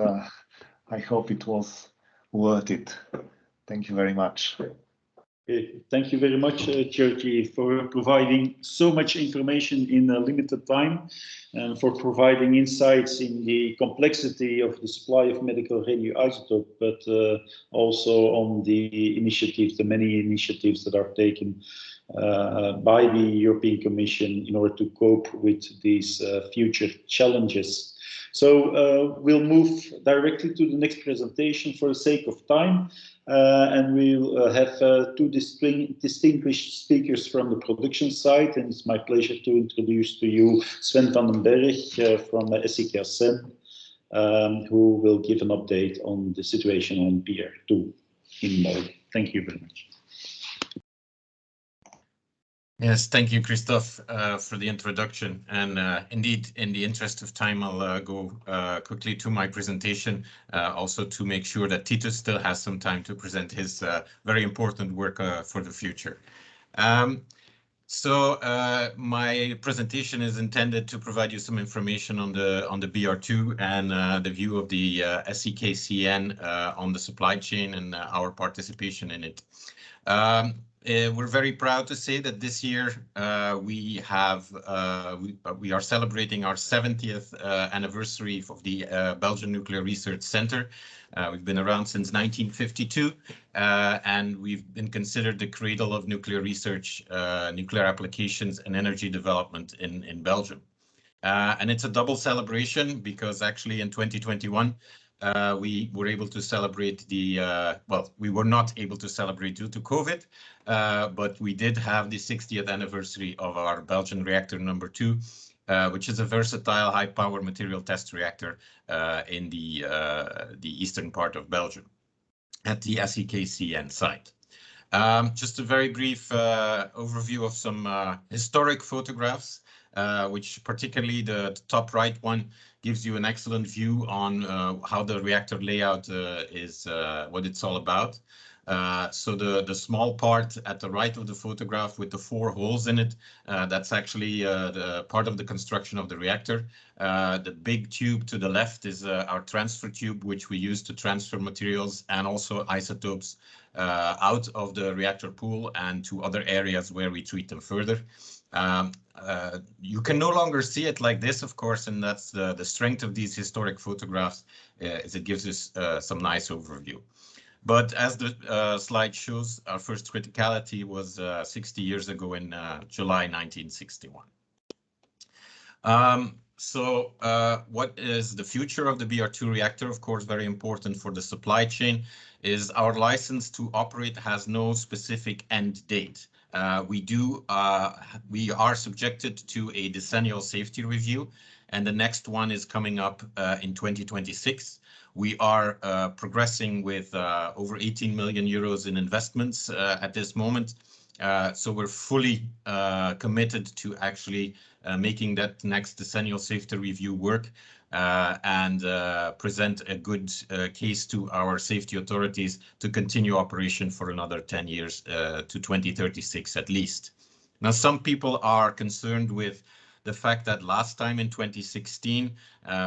I hope it was worth it. Thank you very much. Okay. Thank you very much, Georgi, for providing so much information in a limited time, and for providing insights in the complexity of the supply of medical radioisotope, but also on the initiatives, the many initiatives that are taken by the European Commission in order to cope with these future challenges. So we'll move directly to the next presentation for the sake of time. And we'll have two distinguished speakers from the production side, and it's my pleasure to introduce to you Sven van den Berghe from SCK CEN, who will give an update on the situation on PR2 in Muylle. Thank you very much. Yes, thank you, Kristoff, for the introduction. And indeed, in the interest of time, I'll go quickly to my presentation, also to make sure that Titus still has some time to present his very important work for the future. So my presentation is intended to provide you some information on the BR2 and the view of the SCK CEN on the supply chain and our participation in it. We're very proud to say that this year we are celebrating our 70th anniversary of the Belgian Nuclear Research Center. We've been around since 1952, and we've been considered the cradle of nuclear research, nuclear applications, and energy development in Belgium. And it's a double celebration because actually in 2021, we were able to celebrate we were not able to celebrate due to COVID, but we did have the 60th anniversary of our Belgian reactor number 2, which is a versatile high power material test reactor in the eastern part of Belgium at the SCK CEN site. Just a very brief overview of some historic photographs, which particularly the top right one gives you an excellent view on how the reactor layout is, what it's all about. So the small part at the right of the photograph with the 4 holes in it, that's actually the part of the construction of the reactor. The big tube to the left is our transfer tube, which we use to transfer materials and also isotopes out of the reactor pool and to other areas where we treat them further. You can no longer see it like this, of course, and that's the strength of these historic photographs, is it gives us some nice overview. But as the slide shows, our first criticality was 60 years ago in July 1961. What is the future of the BR2 reactor? Of course, very important for the supply chain is our license to operate has no specific end date. We are subjected to a decennial safety review, and the next one is coming up in 2026. We are progressing with over 18 million euros in investments at this moment. So we're fully committed to actually making that next decennial safety review work and present a good case to our safety authorities to continue operation for another 10 years to 2036 at least. Now, some people are concerned with the fact that last time in 2016,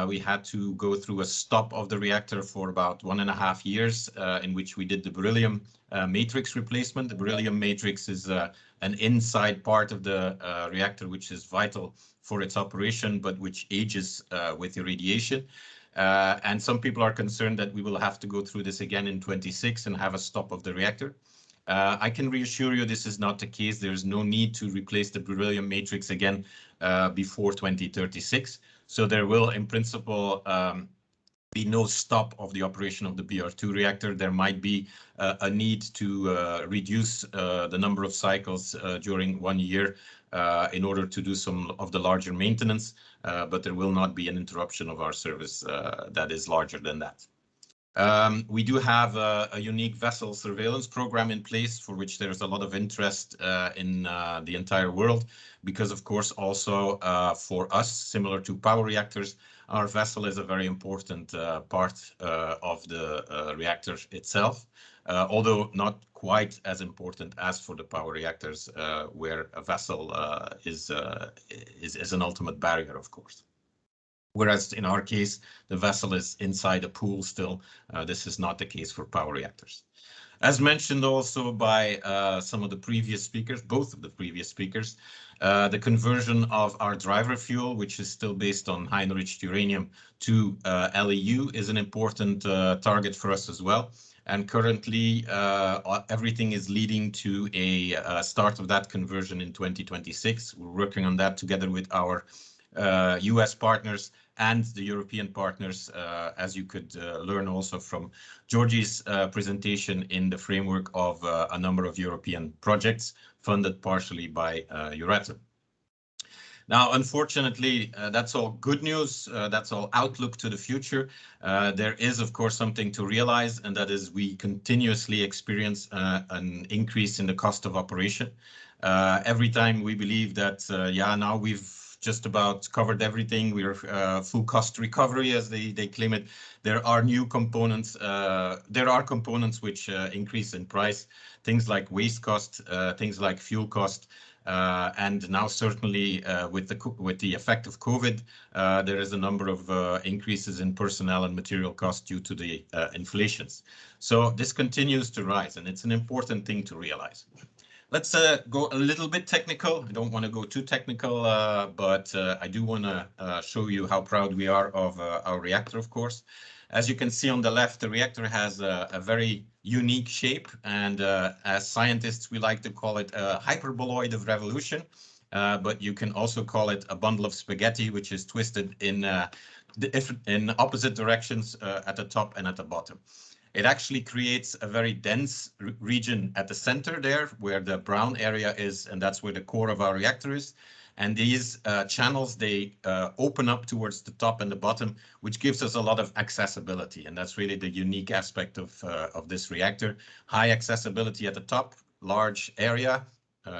we had to go through a stop of the reactor for about 1.5 years, in which we did the beryllium matrix replacement. The beryllium matrix is an inside part of the reactor, which is vital for its operation, but which ages with irradiation. And some people are concerned that we will have to go through this again in 26 and have a stop of the reactor. I can reassure you this is not the case. There's no need to replace the beryllium matrix again before 2036. So there will, in principle, be no stop of the operation of the BR2 reactor. There might be a need to reduce the number of cycles during 1 year in order to do some of the larger maintenance, but there will not be an interruption of our service that is larger than that. We do have a unique vessel surveillance program in place for which there's a lot of interest in the entire world, because of course also for us, similar to power reactors, our vessel is a very important part of the reactor itself, although not quite as important as for the power reactors, where a vessel is an ultimate barrier, of course. Whereas in our case, the vessel is inside a pool still. This is not the case for power reactors. As mentioned also by some of the previous speakers, both of the previous speakers, the conversion of our driver fuel, which is still based on high enriched uranium, to LEU is an important target for us as well. And currently, everything is leading to a start of that conversion in 2026. We're working on that together with our US partners and the European partners, as you could learn also from Georgi's presentation in the framework of a number of European projects funded partially by Euratom. Now, unfortunately, that's all good news. That's all outlook to the future. There is, of course, something to realize, and that is we continuously experience an increase in the cost of operation. Every time we believe that, now we've just about covered everything. We're full cost recovery, as they claim it. There are new components. There are components which increase in price, things like waste cost, things like fuel cost. And now certainly with the effect of COVID, there is a number of increases in personnel and material costs due to the inflations. So this continues to rise, and it's an important thing to realize. Let's go a little bit technical. I don't want to go too technical, but I do want to show you how proud we are of our reactor, of course. As you can see on the left, the reactor has a very unique shape, and as scientists, we like to call it a hyperboloid of revolution, but you can also call it a bundle of spaghetti, which is twisted in opposite directions at the top and at the bottom. It actually creates a very dense region at the center there, where the brown area is, and that's where the core of our reactor is. And these channels, they open up towards the top and the bottom, which gives us a lot of accessibility. And that's really the unique aspect of this reactor. High accessibility at the top, large area,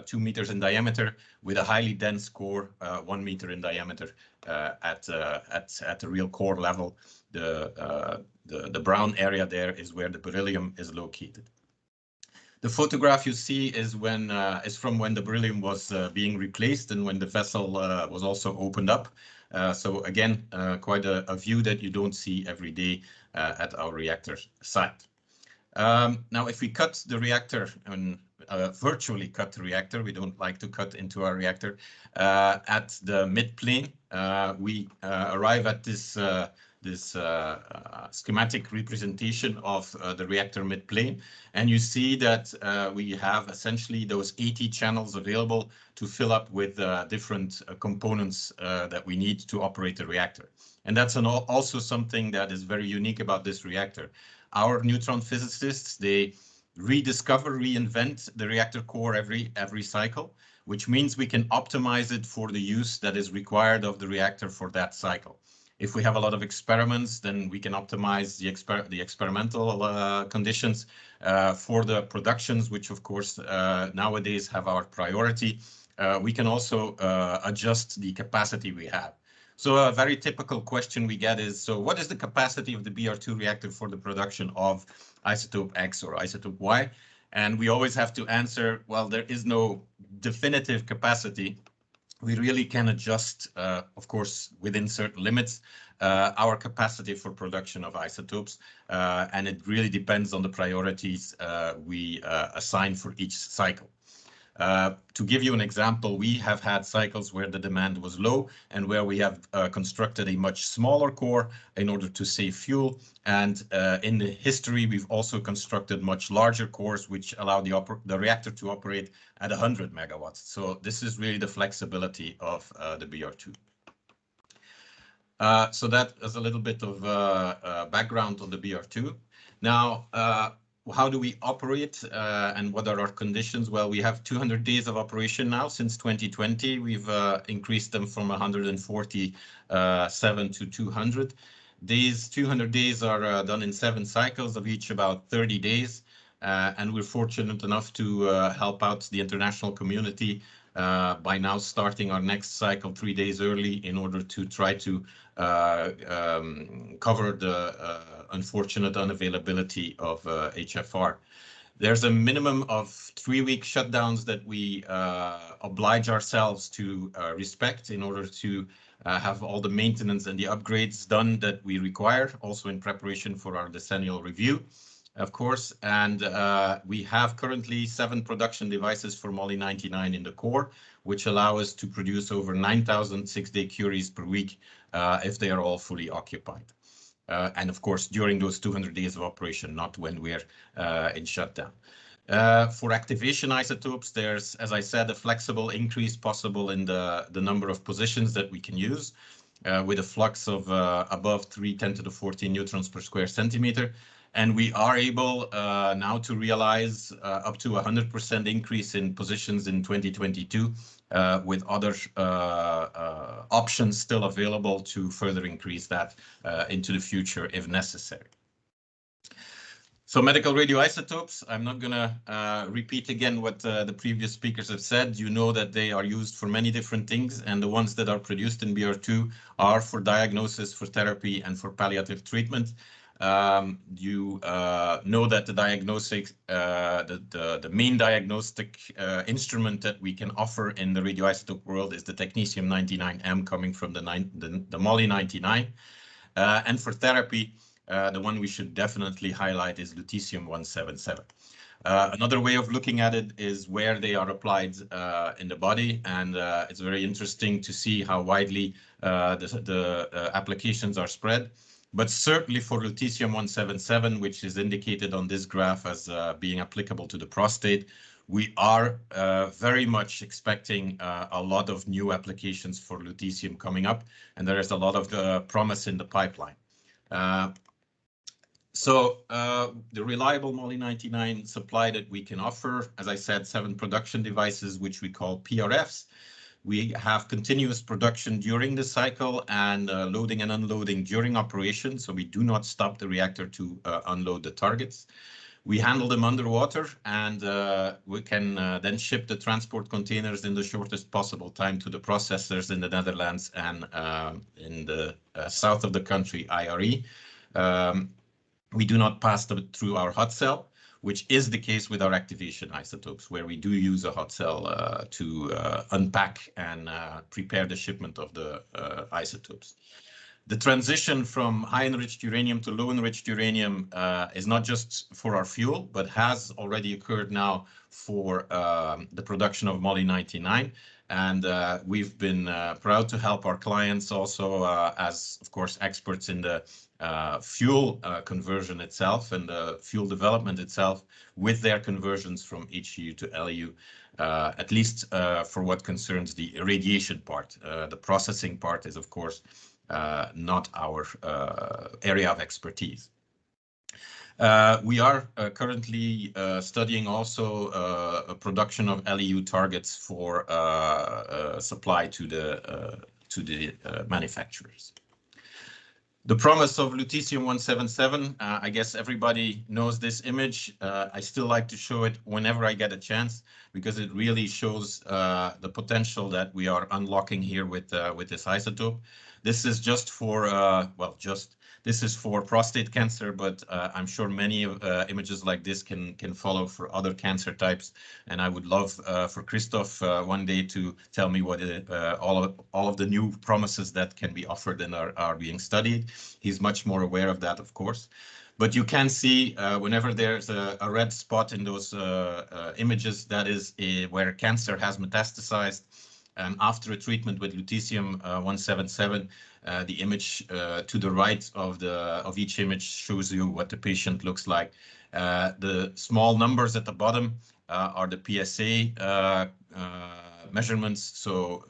2 meters in diameter, with a highly dense core, 1 meter in diameter at the real core level. The brown area there is where the beryllium is located. The photograph you see is from when the beryllium was being replaced and when the vessel was also opened up. So again, quite a view that you don't see every day at our reactor site. Now, if we cut the reactor and virtually cut the reactor, we don't like to cut into our reactor, at the mid plane, we arrive at this this schematic representation of the reactor mid-plane. And you see that we have essentially those 80 channels available to fill up with different components that we need to operate the reactor. And that's also something that is very unique about this reactor. Our neutron physicists, they rediscover, reinvent the reactor core every cycle, which means we can optimize it for the use that is required of the reactor for that cycle. If we have a lot of experiments, then we can optimize the experimental conditions for the productions, which of course nowadays have our priority. We can also adjust the capacity we have. So a very typical question we get is, so what is the capacity of the BR2 reactor for the production of isotope X or isotope Y? And we always have to answer, well, there is no definitive capacity. We really can adjust, of course, within certain limits, our capacity for production of isotopes. And it really depends on the priorities we assign for each cycle. To give you an example, we have had cycles where the demand was low and where we have constructed a much smaller core in order to save fuel. And in the history, we've also constructed much larger cores, which allow the reactor to operate at 100 megawatts. So this is really the flexibility of the BR2. So that is a little bit of background on the BR2. Now, how do we operate and what are our conditions? Well, we have 200 days of operation now since 2020. We've increased them from 147 to 200. These 200 days are done in 7 cycles of each about 30 days. And we're fortunate enough to help out the international community by now starting our next cycle 3 days early in order to try to cover the unfortunate unavailability of HFR. There's a minimum of 3-week shutdowns that we oblige ourselves to respect in order to have all the maintenance and the upgrades done that we require, also in preparation for our decennial review, of course. And we have currently 7 production devices for Moly-99 in the core, which allow us to produce over 9,000 6-day Curies per week if they are all fully occupied. And of course, during those 200 days of operation, not when we're in shutdown. For activation isotopes, there's, as I said, a flexible increase possible in the number of positions that we can use with a flux of above 3×10⁻⁴ neutrons per square centimeter. And we are able now to realize up to 100% increase in positions in 2022 with other options still available to further increase that into the future if necessary. So medical radioisotopes, I'm not going to repeat again what the previous speakers have said. You know that they are used for many different things, and the ones that are produced in BR2 are for diagnosis, for therapy, and for palliative treatment. You know that the diagnostic, the main diagnostic instrument that we can offer in the radioisotope world is the technetium-99m coming from the Moly-99. And for therapy, the one we should definitely highlight is lutetium-177. Another way of looking at it is where they are applied in the body, and it's very interesting to see how widely the applications are spread. But certainly for lutetium-177, which is indicated on this graph as being applicable to the prostate, we are very much expecting a lot of new applications for lutetium coming up, and there is a lot of promise in the pipeline. So the reliable Moly-99 supply that we can offer, as I said, 7 production devices, which we call PRFs. We have continuous production during the cycle and loading and unloading during operation, so we do not stop the reactor to unload the targets. We handle them underwater, and we can then ship the transport containers in the shortest possible time to the processors in the Netherlands and in the south of the country, IRE. We do not pass them through our hot cell, which is the case with our activation isotopes, where we do use a hot cell to unpack and prepare the shipment of the isotopes. The transition from high-enriched uranium to low-enriched uranium is not just for our fuel, but has already occurred now for the production of Moly-99. And we've been proud to help our clients also as, of course, experts in the fuel conversion itself and the fuel development itself with their conversions from HEU to LEU, at least for what concerns the irradiation part. The processing part is, of course, not our area of expertise. We are currently studying also a production of LEU targets for supply to the manufacturers. The promise of lutetium-177, I guess everybody knows this image. I still like to show it whenever I get a chance because it really shows the potential that we are unlocking here with this isotope. This is just for, this is for prostate cancer, but I'm sure many images like this can follow for other cancer types. And I would love for Kristoff one day to tell me what all of the new promises that can be offered and are being studied. He's much more aware of that, of course. But you can see whenever there's a red spot in those images, that is where cancer has metastasized. And after a treatment with lutetium-177, the image to the right of each image shows you what the patient looks like. The small numbers at the bottom are the PSA measurements. So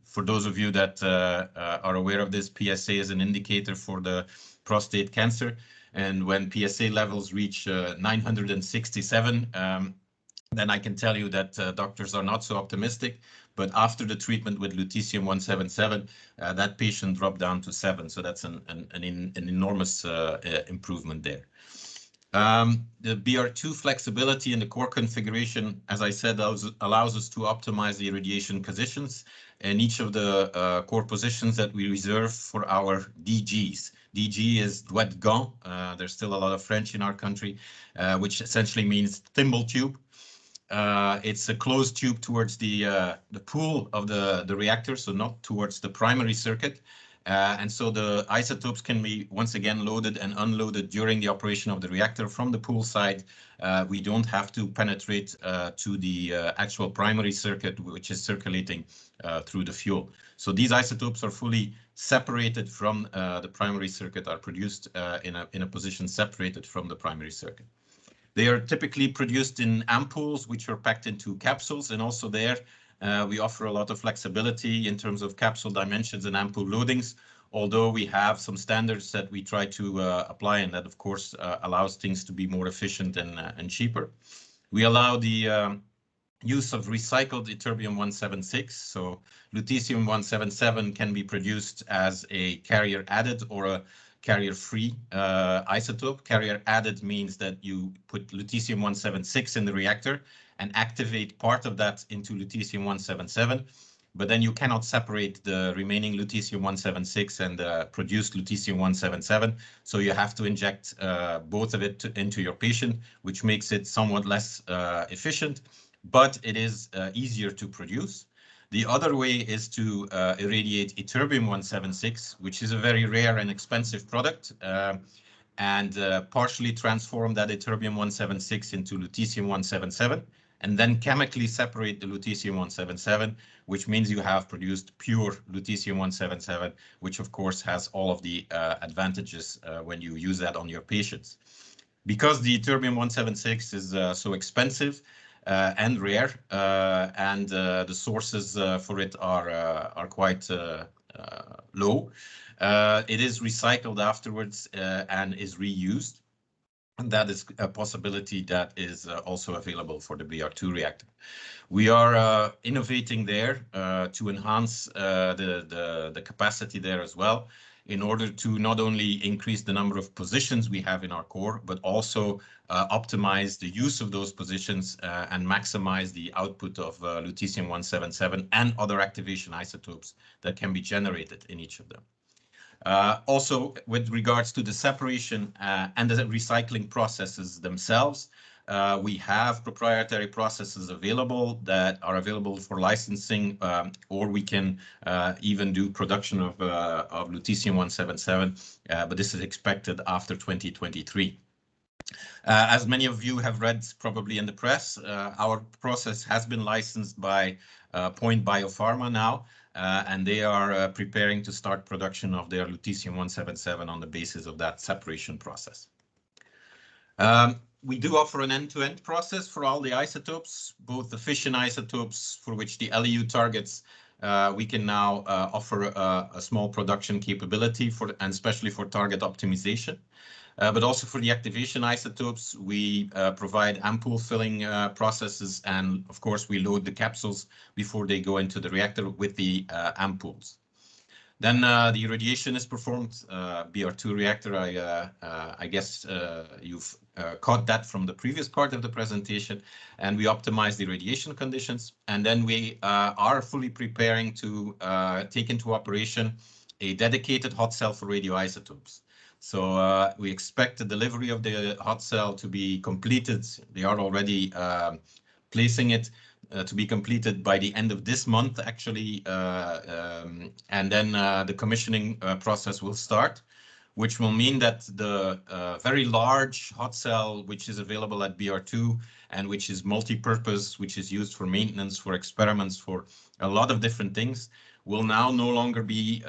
for those of you that are aware of this, PSA is an indicator for the prostate cancer. And when PSA levels reach 967, then I can tell you that doctors are not so optimistic. But after the treatment with lutetium-177, that patient dropped down to 7. So that's an enormous improvement there. The BR2 flexibility in the core configuration, as I said, allows us to optimize the irradiation positions in each of the core positions that we reserve for our DGs. DG is droite gant. There's still a lot of French in our country, which essentially means thimble tube. It's a closed tube towards the pool of the reactor, so not towards the primary circuit. And so the isotopes can be once again loaded and unloaded during the operation of the reactor from the pool side. We don't have to penetrate to the actual primary circuit, which is circulating through the fuel. So these isotopes are fully separated from the primary circuit, are produced in a position separated from the primary circuit. They are typically produced in ampoules, which are packed into capsules, and also there we offer a lot of flexibility in terms of capsule dimensions and ampoule loadings, although we have some standards that we try to apply, and that, of course, allows things to be more efficient and cheaper. We allow the use of recycled ytterbium-176, so lutetium-177 can be produced as a carrier added or a carrier-free isotope. Carrier added means that you put lutetium-176 in the reactor and activate part of that into lutetium-177, but then you cannot separate the remaining lutetium-176 and produce lutetium-177. So you have to inject both of it into your patient, which makes it somewhat less efficient, but it is easier to produce. The other way is to irradiate ytterbium-176, which is a very rare and expensive product, and partially transform that ytterbium-176 into lutetium-177, and then chemically separate the lutetium-177, which means you have produced pure lutetium-177, which of course has all of the advantages when you use that on your patients. Because the ytterbium-176 is so expensive, and rare, and the sources for it are quite low. It is recycled afterwards and is reused. And that is a possibility that is also available for the BR2 reactor. We are innovating there to enhance the capacity there as well, in order to not only increase the number of positions we have in our core, but also optimize the use of those positions and maximize the output of lutetium-177 and other activation isotopes that can be generated in each of them. Also, with regards to the separation and the recycling processes themselves, We have proprietary processes available that are available for licensing, or we can even do production of lutetium-177, but this is expected after 2023. As many of you have read probably in the press, our process has been licensed by Point Biopharma now, and they are preparing to start production of their lutetium-177 on the basis of that separation process. We do offer an end-to-end process for all the isotopes, both the fission isotopes for which the LEU targets. We can now offer a small production capability and especially for target optimization. But also for the activation isotopes, we provide ampoule filling processes, and of course we load the capsules before they go into the reactor with the ampoules. Then the irradiation is performed, BR2 reactor. I guess you've caught that from the previous part of the presentation, and we optimize the radiation conditions. And then we are fully preparing to take into operation a dedicated hot cell for radioisotopes. So we expect the delivery of the hot cell to be completed. They are already placing it to be completed by the end of this month, actually. And then the commissioning process will start, which will mean that the very large hot cell, which is available at BR2 and which is multi-purpose, which is used for maintenance, for experiments, for a lot of different things, will now no longer be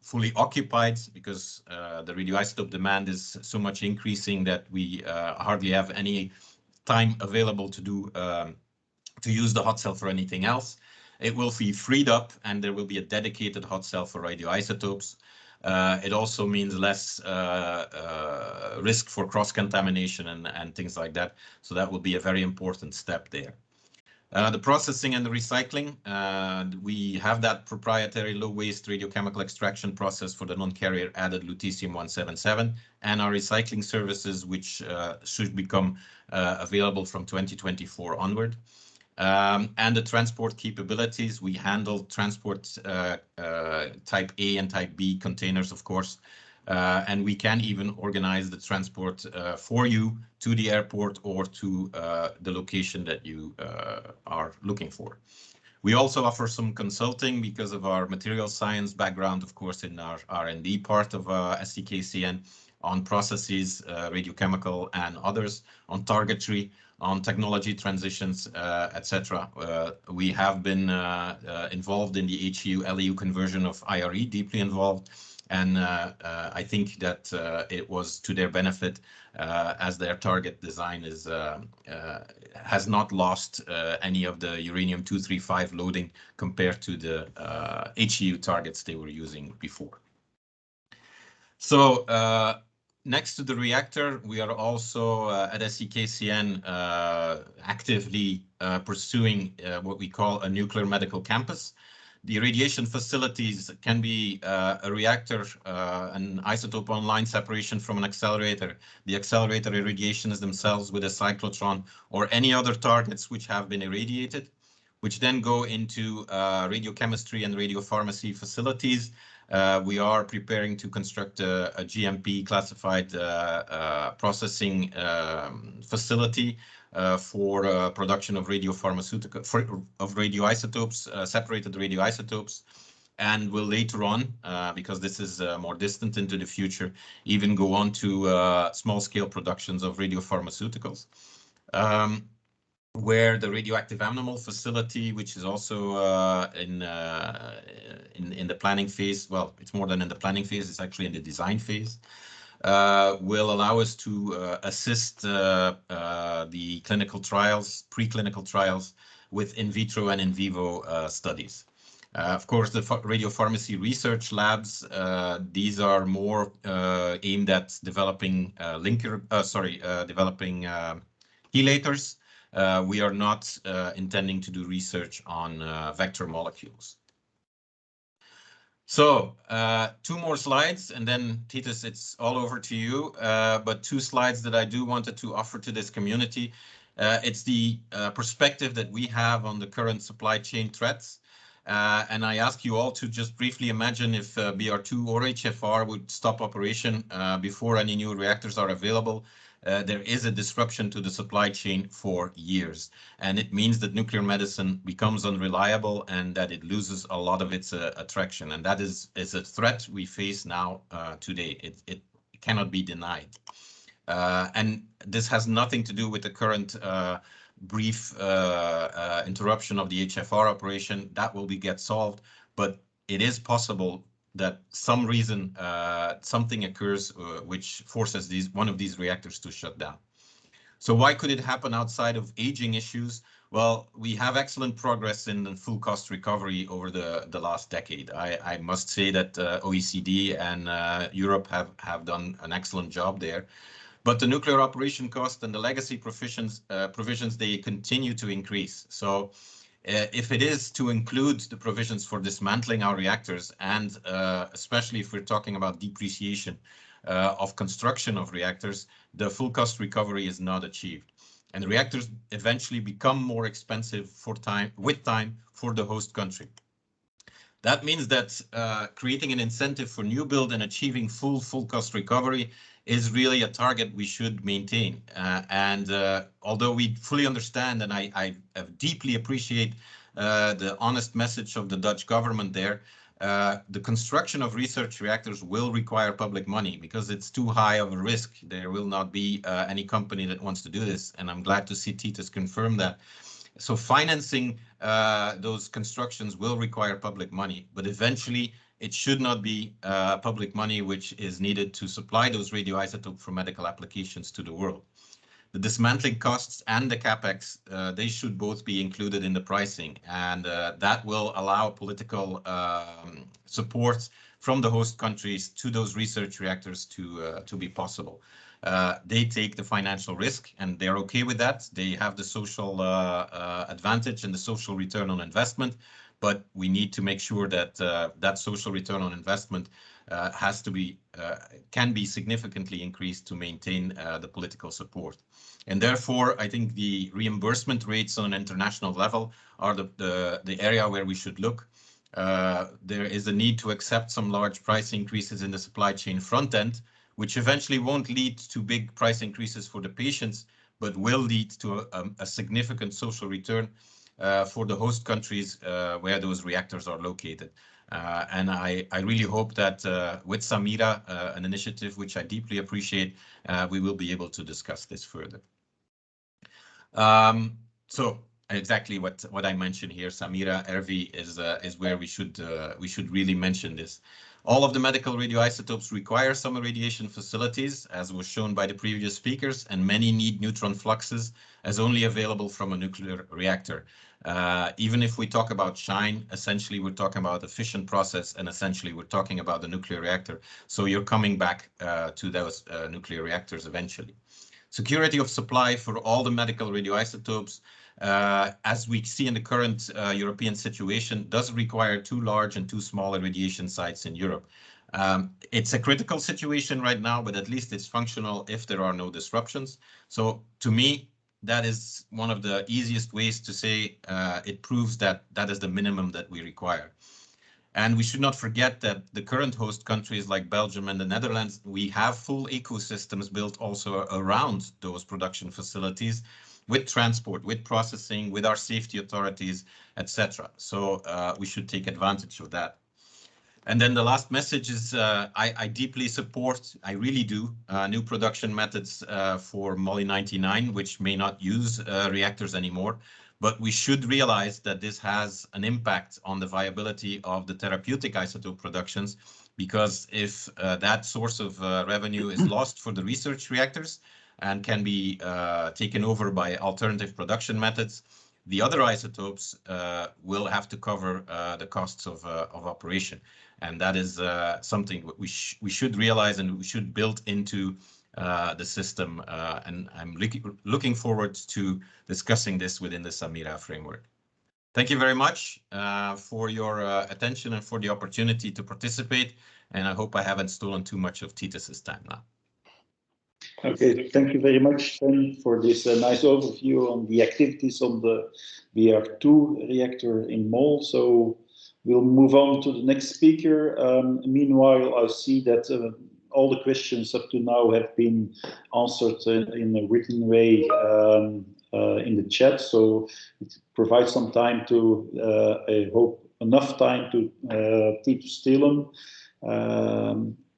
fully occupied because the radioisotope demand is so much increasing that we hardly have any time available to use the hot cell for anything else. It will be freed up and there will be a dedicated hot cell for radioisotopes. It also means less risk for cross-contamination and things like that. So that will be a very important step there. The processing and the recycling, we have that proprietary low-waste radiochemical extraction process for the non-carrier added lutetium-177 and our recycling services, which should become available from 2024 onward. And the transport capabilities, we handle transport type A and type B containers, of course, and we can even organize the transport for you to the airport or to the location that you are looking for. We also offer some consulting because of our material science background, of course, in our R&D part of SCK CEN on processes, radiochemical and others, on targetry, on technology transitions, etc. We have been involved in the HEU-LEU conversion of IRE, deeply involved, and I think that it was to their benefit as their target design has not lost any of the uranium-235 loading compared to the HEU targets they were using before. So next to the reactor, we are also at SCK CEN actively pursuing what we call a nuclear medical campus. The irradiation facilities can be a reactor, an isotope online separation from an accelerator, the accelerator irradiations themselves with a cyclotron, or any other targets which have been irradiated, which then go into radiochemistry and radiopharmacy facilities. We are preparing to construct a GMP classified processing facility for production of radioisotopes, separated radioisotopes, and will later on, because this is more distant into the future, even go on to small-scale productions of radiopharmaceuticals. Where the radioactive animal facility, which is also in the planning phase, well, it's more than in the planning phase, it's actually in the design phase, will allow us to assist the clinical trials, preclinical trials with in vitro and in vivo studies. Of course, the radiopharmacy research labs, these are more aimed at developing developing chelators. We are not intending to do research on vector molecules. So 2 more slides, and then Titus, it's all over to you. But 2 slides that I do wanted to offer to this community. It's the perspective that we have on the current supply chain threats. And I ask you all to just briefly imagine if BR2 or HFR would stop operation before any new reactors are available. there is a disruption to the supply chain for years. And it means that nuclear medicine becomes unreliable and that it loses a lot of its attraction. And that is a threat we face now today. It cannot be denied. And this has nothing to do with the current brief interruption of the HFR operation. That will get solved, but it is possible that some reason something occurs which forces one of these reactors to shut down. So why could it happen outside of aging issues? Well, we have excellent progress in the full cost recovery over the last decade. I must say that OECD and Europe have done an excellent job there. But the nuclear operation cost and the legacy provisions, they continue to increase. So if it is to include the provisions for dismantling our reactors, and especially if we're talking about depreciation of construction of reactors, the full cost recovery is not achieved. And the reactors eventually become more expensive with time for the host country. That means that creating an incentive for new build and achieving full cost recovery is really a target we should maintain. Although we fully understand, and I deeply appreciate the honest message of the Dutch government there, the construction of research reactors will require public money because it's too high of a risk. There will not be any company that wants to do this, and I'm glad to see Titus confirm that. So financing those constructions will require public money, but eventually it should not be public money which is needed to supply those radioisotopes for medical applications to the world. The dismantling costs and the capex, they should both be included in the pricing, and that will allow political support from the host countries to those research reactors to be possible. They take the financial risk and they're okay with that. They have the social advantage and the social return on investment, but we need to make sure that that social return on investment can be significantly increased to maintain the political support. And therefore, I think the reimbursement rates on an international level are the area where we should look. There is a need to accept some large price increases in the supply chain front end, which eventually won't lead to big price increases for the patients, but will lead to a significant social return for the host countries where those reactors are located. And I really hope that with SAMIRA, an initiative which I deeply appreciate, we will be able to discuss this further. So exactly what I mentioned here, SAMIRA RV is where we should really mention this. All of the medical radioisotopes require some irradiation facilities, as was shown by the previous speakers, and many need neutron fluxes as only available from a nuclear reactor. Even if we talk about SHINE, essentially we're talking about a fission process, and essentially we're talking about the nuclear reactor. So you're coming back to those nuclear reactors eventually. Security of supply for all the medical radioisotopes, as we see in the current European situation, does require 2 large and 2 small irradiation sites in Europe. It's a critical situation right now, but at least it's functional if there are no disruptions. So to me, that is one of the easiest ways to say it proves that that is the minimum that we require. And we should not forget that the current host countries like Belgium and the Netherlands, we have full ecosystems built also around those production facilities, with transport, with processing, with our safety authorities, etc. So we should take advantage of that. And then the last message is I deeply support, I really do, new production methods for Moly-99, which may not use reactors anymore. But we should realize that this has an impact on the viability of the therapeutic isotope productions, because if that source of revenue is lost for the research reactors and can be taken over by alternative production methods, the other isotopes will have to cover the costs of operation. And that is something we should realize and we should build into the system. And I'm looking forward to discussing this within the SAMIRA framework. Thank you very much for your attention and for the opportunity to participate. And I hope I haven't stolen too much of Titus's time now. Okay, thank you very much, Sven, for this nice overview on the activities on the BR2 reactor in Mol. So we'll move on to the next speaker. Meanwhile, I see that all the questions up to now have been answered in a written way in the chat, so it provides some time to, I hope, enough time to Titus Tielens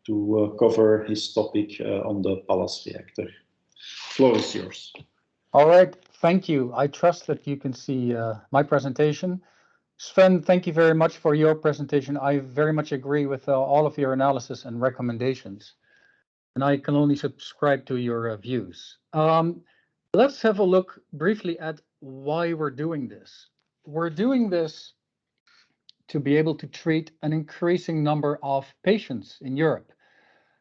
to cover his topic on the PALLAS reactor. Floor is yours. All right, thank you. I trust that you can see my presentation. Sven, thank you very much for your presentation. I very much agree with all of your analysis and recommendations, and I can only subscribe to your views. Let's have a look briefly at why we're doing this. We're doing this to be able to treat an increasing number of patients in Europe.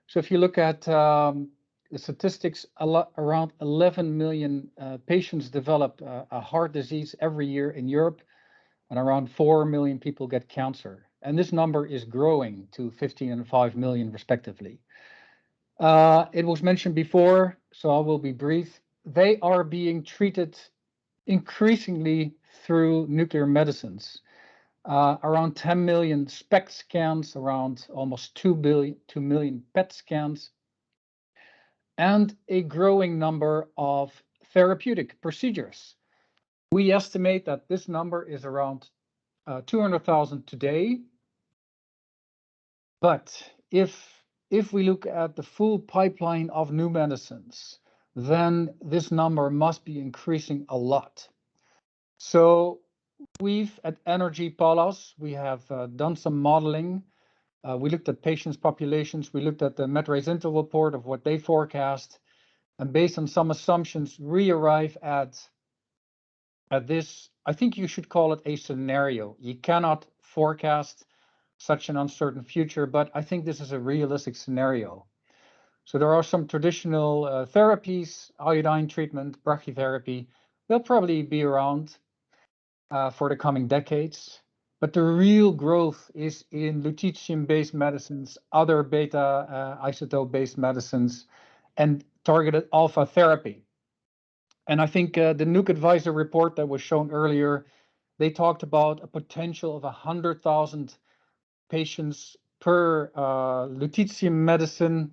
So if you look at the statistics, around 11 million patients develop a heart disease every year in Europe, and around 4 million people get cancer. And this number is growing to 15 and 5 million respectively. It was mentioned before, so I will be brief. They are being treated increasingly through nuclear medicines. Around 10 million SPECT scans, around almost 2 million PET scans, and a growing number of therapeutic procedures. We estimate that this number is around 200,000 today. But if we look at the full pipeline of new medicines, then this number must be increasing a lot. So we've at Energy PALLAS, we have done some modeling. We looked at patients' populations. We looked at the Med-Res-Intel report of what they forecast. And based on some assumptions, we arrive at this, I think you should call it a scenario. You cannot forecast such an uncertain future, but I think this is a realistic scenario. So there are some traditional therapies, iodine treatment, brachytherapy. They'll probably be around for the coming decades. But the real growth is in lutetium-based medicines, other beta isotope-based medicines, and targeted alpha therapy. And I think the Nuke Advisor report that was shown earlier, they talked about a potential of 100,000 patients per lutetium medicine.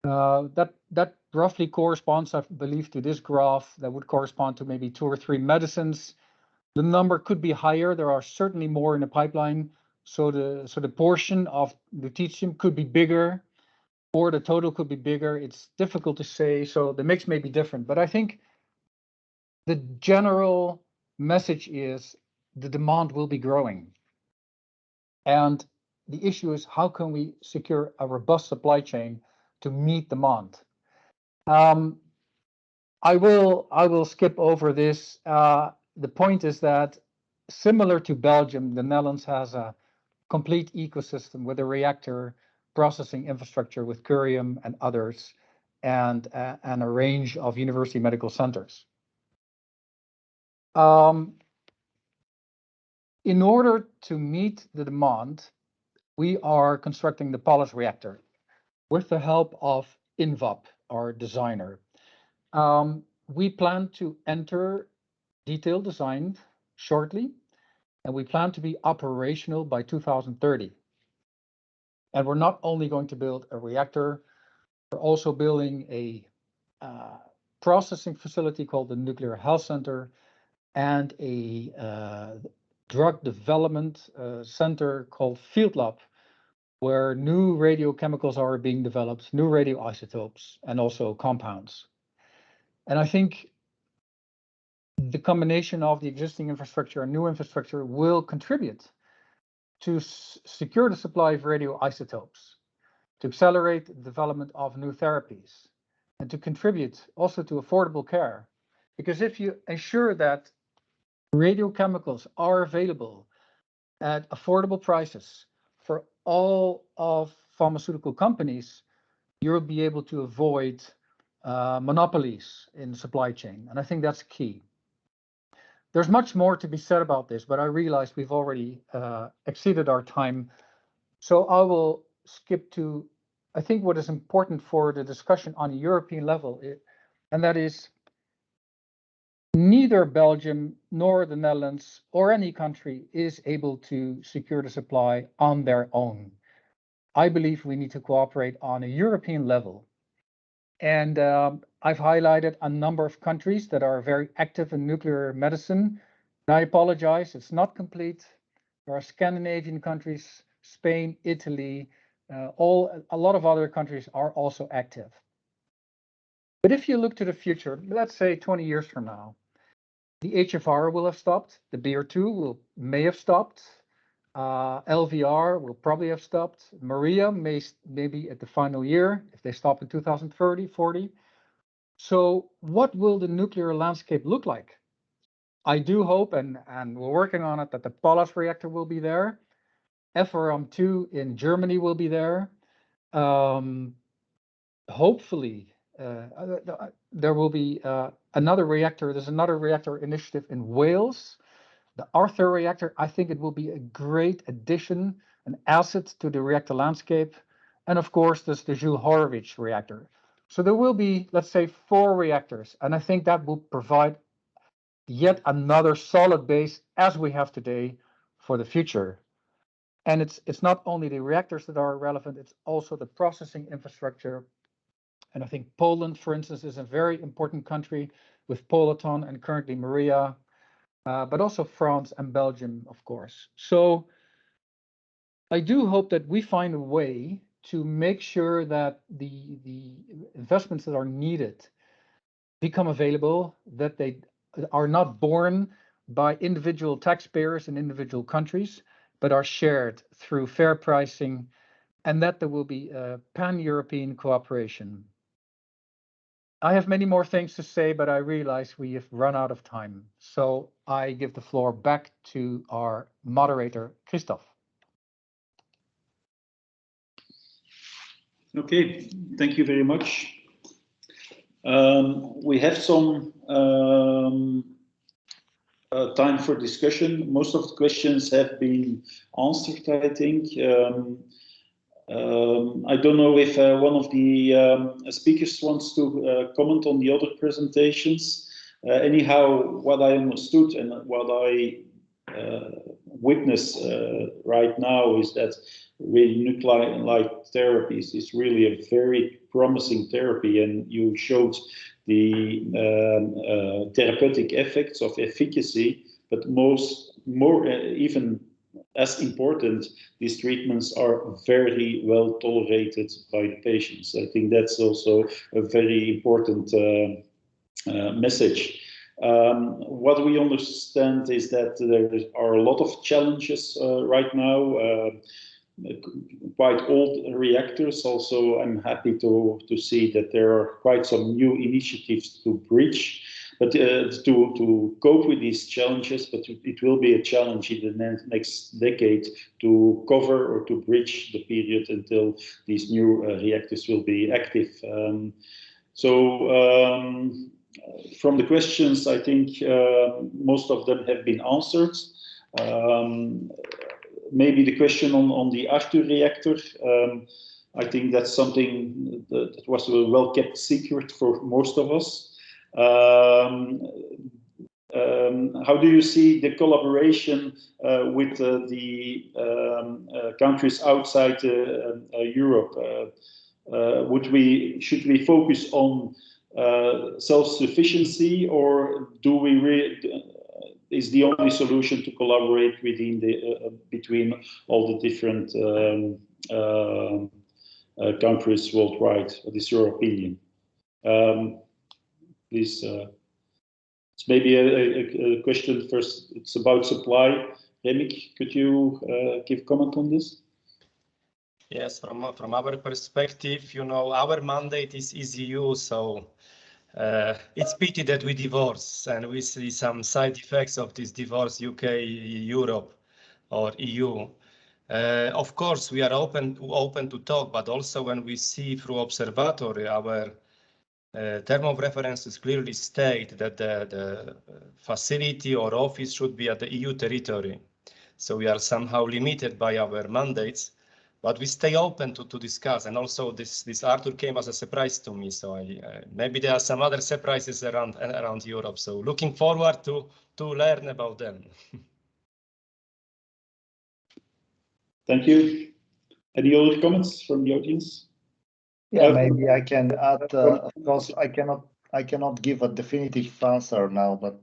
That roughly corresponds, I believe, to this graph. That would correspond to maybe 2 or 3 medicines. The number could be higher. There are certainly more in the pipeline. So the portion of lutetium could be bigger, or the total could be bigger. It's difficult to say. So the mix may be different. But I think the general message is the demand will be growing. And the issue is, how can we secure a robust supply chain to meet demand? I will skip over this. The point is that, similar to Belgium, the Netherlands has a complete ecosystem with a reactor processing infrastructure with Curium and others, and a range of university medical centers. In order to meet the demand, we are constructing the PALLAS reactor with the help of INVAP, our designer. We plan to enter detailed design shortly, and we plan to be operational by 2030. And we're not only going to build a reactor, we're also building a processing facility called the Nuclear Health Center, and a drug development center called Field Lab, where new radiochemicals are being developed, new radioisotopes, and also compounds. And I think the combination of the existing infrastructure and new infrastructure will contribute to secure the supply of radioisotopes, to accelerate the development of new therapies, and to contribute also to affordable care. Because if you ensure that radiochemicals are available at affordable prices for all of pharmaceutical companies, you'll be able to avoid monopolies in the supply chain. And I think that's key. There's much more to be said about this, but I realize we've already exceeded our time. So I will skip to, I think, what is important for the discussion on a European level, and that is neither Belgium nor the Netherlands or any country is able to secure the supply on their own. I believe we need to cooperate on a European level. And I've highlighted a number of countries that are very active in nuclear medicine. And I apologize, it's not complete. There are Scandinavian countries, Spain, Italy, a lot of other countries are also active. But if you look to the future, let's say 20 years from now, the HFR will have stopped, the BR2 may have stopped, LVR will probably have stopped, Maria maybe at the final year, if they stop in 2030, 40. So what will the nuclear landscape look like? I do hope, and we're working on it, that the PALLAS reactor will be there. FRM2 in Germany will be there. Hopefully, there will be another reactor. There's another reactor initiative in Wales. The Arthur reactor, I think it will be a great addition, an asset to the reactor landscape. And of course, there's the Jules Horowitz reactor. So there will be, let's say, 4 reactors. And I think that will provide yet another solid base, as we have today, for the future. And it's not only the reactors that are relevant, it's also the processing infrastructure. And I think Poland, for instance, is a very important country with Polaton and currently Maria, but also France and Belgium, of course. So I do hope that we find a way to make sure that the investments that are needed become available, that they are not borne by individual taxpayers in individual countries, but are shared through fair pricing, and that there will be a pan-European cooperation. I have many more things to say, but I realize we have run out of time. So I give the floor back to our moderator, Kristoff. Okay, thank you very much. We have some time for discussion. Most of the questions have been answered, I think. I don't know if one of the speakers wants to comment on the other presentations. Anyhow, what I understood and what I witness right now is that radionuclide therapies is really a very promising therapy, and you showed the therapeutic effects of efficacy, but even as important, these treatments are very well tolerated by the patients. I think that's also a very important message. What we understand is that there are a lot of challenges right now, quite old reactors. Also, I'm happy to see that there are quite some new initiatives to bridge, but to cope with these challenges. But it will be a challenge in the next decade to cover or to bridge the period until these new reactors will be active. From the questions, I think most of them have been answered. Maybe the question on the Arthur reactor, I think that's something that was a well-kept secret for most of us. How do you see the collaboration with the countries outside Europe? Should we focus on self-sufficiency, or do we is the only solution to collaborate between all the different countries worldwide? What is your opinion? Please, it's maybe a question first. It's about supply. Remigiusz, could you give comment on this? Yes, from our perspective, you know, our mandate is EU, so it's pity that we divorce and we see some side effects of this divorce, UK, Europe or EU. Of course, we are open to talk, but also when we see through observatory, our term of references clearly state that the facility or office should be at the EU territory. So we are somehow limited by our mandates. But we stay open to discuss, and also this Arthur came as a surprise to me. So maybe there are some other surprises around Europe. So looking forward to learn about them. Thank you. Any other comments from the audience? Yeah, maybe I can add. Of course, I cannot give a definitive answer now, but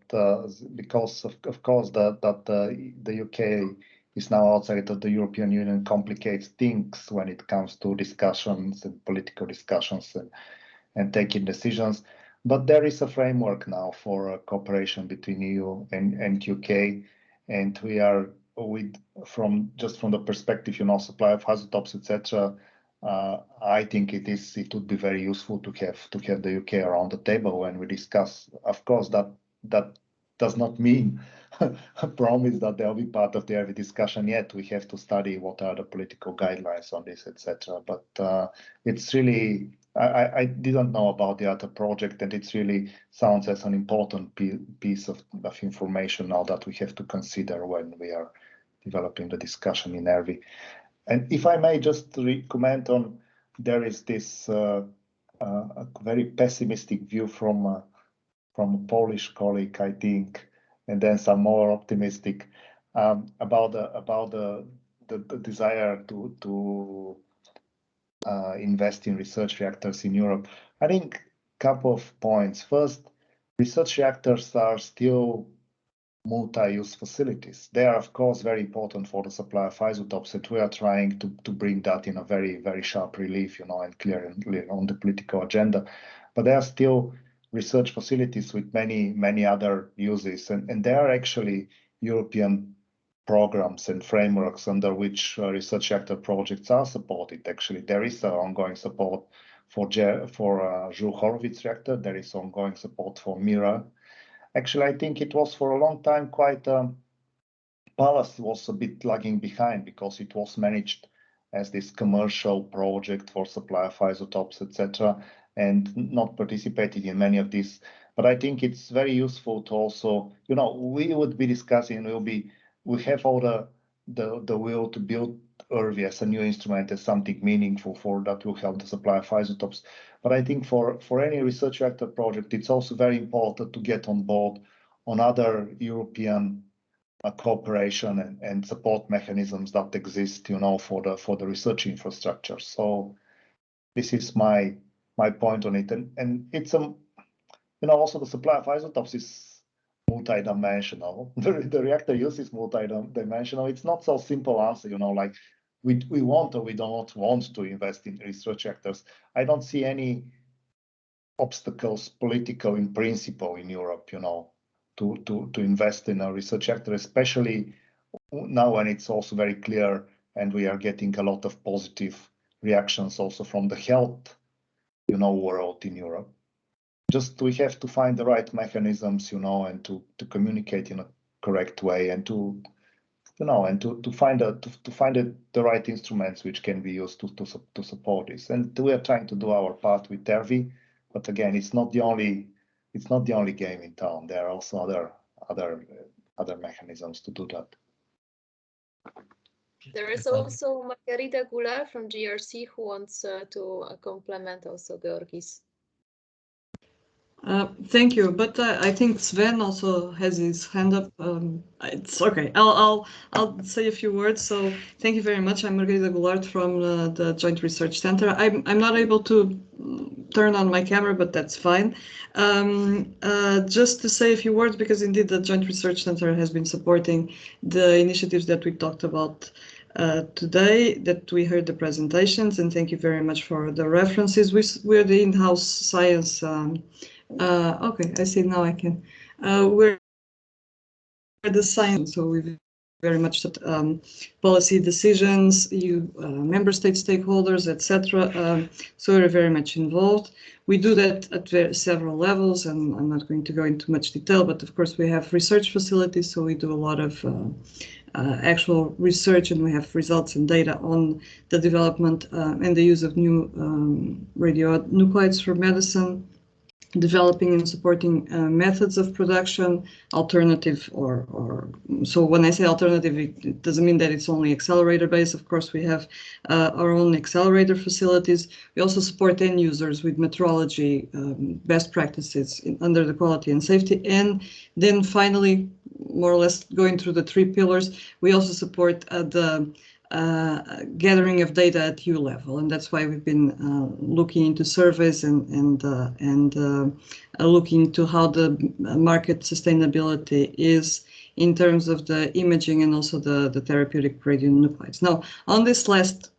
because of course that the UK is now outside of the European Union complicates things when it comes to discussions and political discussions and taking decisions. But there is a framework now for cooperation between EU and UK, and we are from the perspective, supply of isotopes, etc. I think it would be very useful to have the UK around the table when we discuss. Of course, that does not mean a promise that they'll be part of the every discussion yet. We have to study what are the political guidelines on this, etc. But it's really, I didn't know about the other project, and it really sounds as an important piece of information now that we have to consider when we are developing the discussion in ERVI. And if I may just comment on, there is this a very pessimistic view from a Polish colleague, I think, and then some more optimistic about the desire to invest in research reactors in Europe. I think a couple of points. First, research reactors are still multi-use facilities. They are, of course, very important for the supply of isotopes, and we are trying to bring that in a very, very sharp relief, and clear on the political agenda. But they are still research facilities with many, many other uses, and there are actually European programs and frameworks under which research reactor projects are supported. Actually, there is ongoing support for Jules Horowitz reactor. There is ongoing support for MIRA. Actually, I think it was for a long time quite, PALLAS was a bit lagging behind because it was managed as this commercial project for supply of isotopes, etc., and not participated in many of these. But I think it's very useful to also, we would be discussing, we have all the will to build ERVI as a new instrument, as something meaningful that will help the supply of isotopes. But I think for any research reactor project, it's also very important to get on board on other European cooperation and support mechanisms that exist, for the research infrastructure. So this is my point on it, and it's also the supply of isotopes is multidimensional. The reactor use is multidimensional. It's not so simple answer, like we want or we don't want to invest in research reactors. I don't see any obstacles, political in principle, in Europe, to invest in a research reactor, especially now when it's also very clear and we are getting a lot of positive reactions also from the health, world in Europe. Just we have to find the right mechanisms, and to communicate in a correct way, and to find the right instruments which can be used to support this. And we are trying to do our part with ERVI, but again, it's not the only game in town. There are also other mechanisms to do that. There is also Margarita Goulart from GRC who wants to complement also Georgi's. Thank you, but I think Sven also has his hand up. It's okay. I'll say a few words. So thank you very much. I'm Margarita Goulart from the Joint Research Center. I'm not able to turn on my camera, but that's fine. Just to say a few words, because indeed the Joint Research Center has been supporting the initiatives that we talked about today, that we heard the presentations, and thank you very much for the references. We're the in-house science. Okay, I see now I can. We're the science, so we've very much policy decisions, member state stakeholders, etc. So we're very much involved. We do that at several levels, and I'm not going to go into much detail, but of course we have research facilities, so we do a lot of actual research, and we have results and data on the development and the use of new radionuclides for medicine, developing and supporting methods of production, alternative or so when I say alternative, it doesn't mean that it's only accelerator based. Of course, we have our own accelerator facilities. We also support end users with metrology best practices under the quality and safety. And then finally, more or less going through the three pillars, we also support the gathering of data at EU level, and that's why we've been looking into surveys and looking into how the market sustainability is in terms of the imaging and also the therapeutic radionuclides. Now, on this last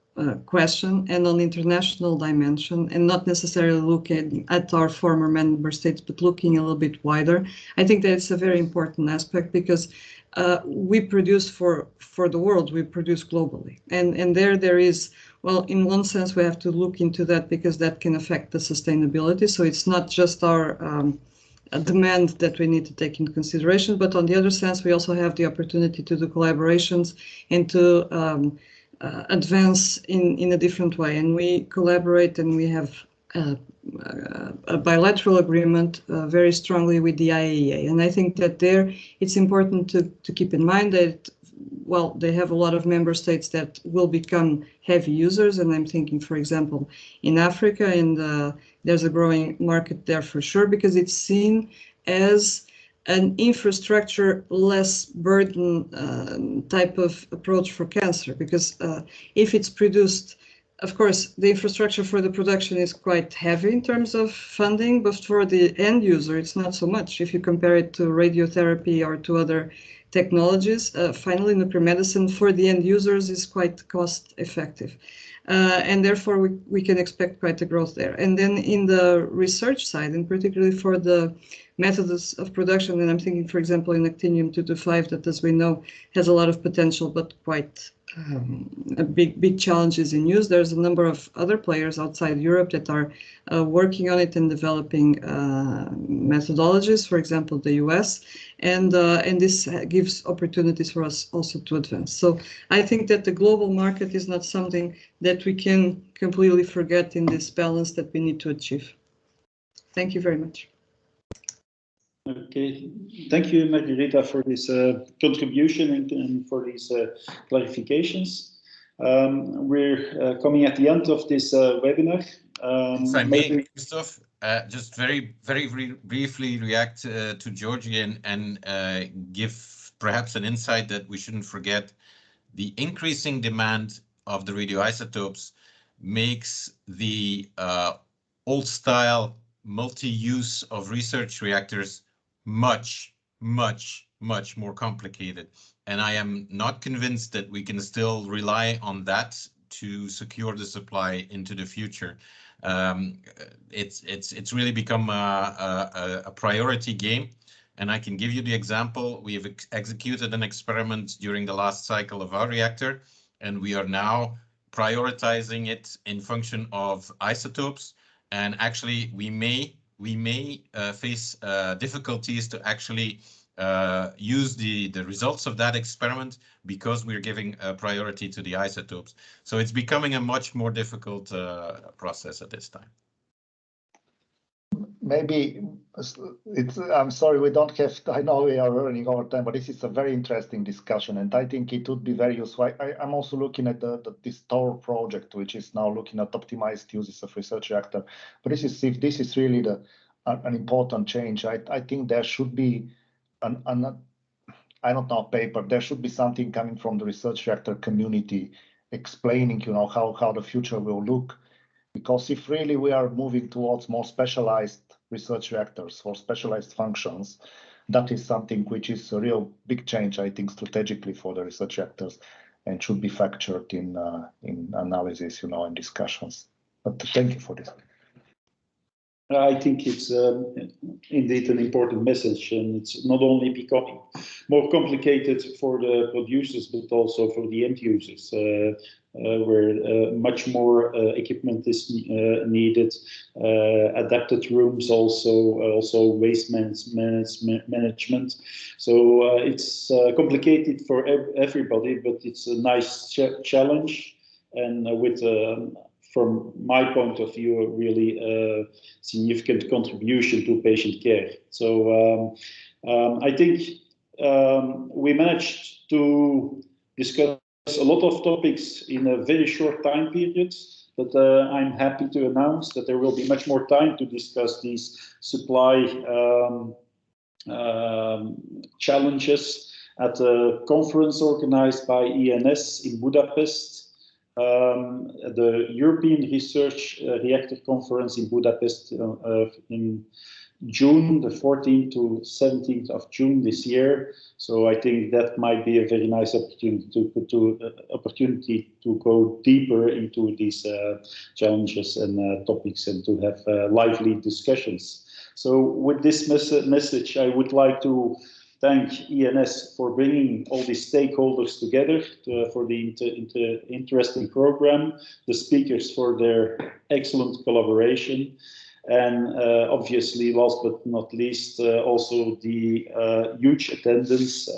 question and on the international dimension, and not necessarily looking at our former member states, but looking a little bit wider, I think that it's a very important aspect, because we produce for the world, we produce globally. And there is, well, in one sense, we have to look into that, because that can affect the sustainability. So it's not just our demand that we need to take into consideration, but on the other sense, we also have the opportunity to do collaborations and to advance in a different way. And we collaborate, and we have a bilateral agreement very strongly with the IAEA. And I think that there it's important to keep in mind that, well, they have a lot of member states that will become heavy users. And I'm thinking, for example, in Africa, and there's a growing market there for sure, because it's seen as an infrastructure less burden type of approach for cancer, because if it's produced, of course, the infrastructure for the production is quite heavy in terms of funding, but for the end user, it's not so much. If you compare it to radiotherapy or to other technologies, finally, nuclear medicine for the end users is quite cost effective. And therefore, we can expect quite a growth there. And then in the research side, and particularly for the methods of production, and I'm thinking, for example, in actinium-225, that, as we know, has a lot of potential, but quite big challenges in use. There's a number of other players outside Europe that are working on it and developing methodologies, for example, the US, and this gives opportunities for us also to advance. So I think that the global market is not something that we can completely forget in this balance that we need to achieve. Thank you very much. Okay, thank you, Margarita, for this contribution and for these clarifications. We're coming at the end of this webinar. If I may, Kristoff, just very briefly react to Georgi and give perhaps an insight that we shouldn't forget. The increasing demand of the radioisotopes makes the old-style multi-use of research reactors much more complicated. And I am not convinced that we can still rely on that to secure the supply into the future. It's really become a priority game. And I can give you the example. We have executed an experiment during the last cycle of our reactor, and we are now prioritizing it in function of isotopes. And actually, we may face difficulties to actually use the results of that experiment, because we're giving priority to the isotopes. So it's becoming a much more difficult process at this time. Maybe I'm sorry, we don't have, I know we are running over time, but this is a very interesting discussion, and I think it would be very useful. I'm also looking at this TOR project, which is now looking at optimized uses of research reactor. But if this is really an important change, I think there should be I don't know, paper. There should be something coming from the research reactor community explaining, how the future will look. Because if really we are moving towards more specialized research reactors for specialized functions, that is something which is a real big change, I think, strategically for the research reactors, and should be factored in analysis, and discussions. But thank you for this. I think it's indeed an important message, and it's not only becoming more complicated for the producers, but also for the end users, where much more equipment is needed, adapted rooms, also waste management. So it's complicated for everybody, but it's a nice challenge, and with from my point of view, a really significant contribution to patient care. So I think we managed to discuss a lot of topics in a very short time period, but I'm happy to announce that there will be much more time to discuss these supply challenges at a conference organized by ENS in Budapest, the European Research Reactor Conference in Budapest in June, the 14th to 17th of June this year. So I think that might be a very nice opportunity to go deeper into these challenges and topics, and to have lively discussions. So with this message, I would like to thank ENS for bringing all these stakeholders together for the interesting program, the speakers for their excellent collaboration, and obviously, last but not least, also the huge attendance.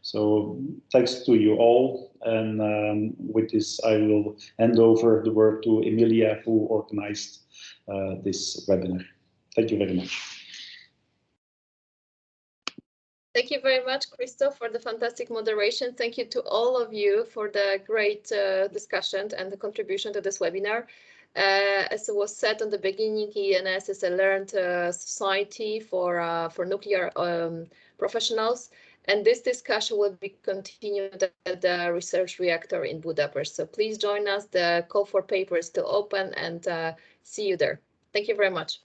So thanks to you all. And with this, I will hand over the word to Emilia, who organized this webinar. Thank you very much. Thank you very much, Kristoff, for the fantastic moderation. Thank you to all of you for the great discussion and the contribution to this webinar. As it was said on the beginning, ENS is a learned society for nuclear professionals, and this discussion will be continued at the research reactor in Budapest. So please join us. The call for papers to open, and see you there. Thank you very much.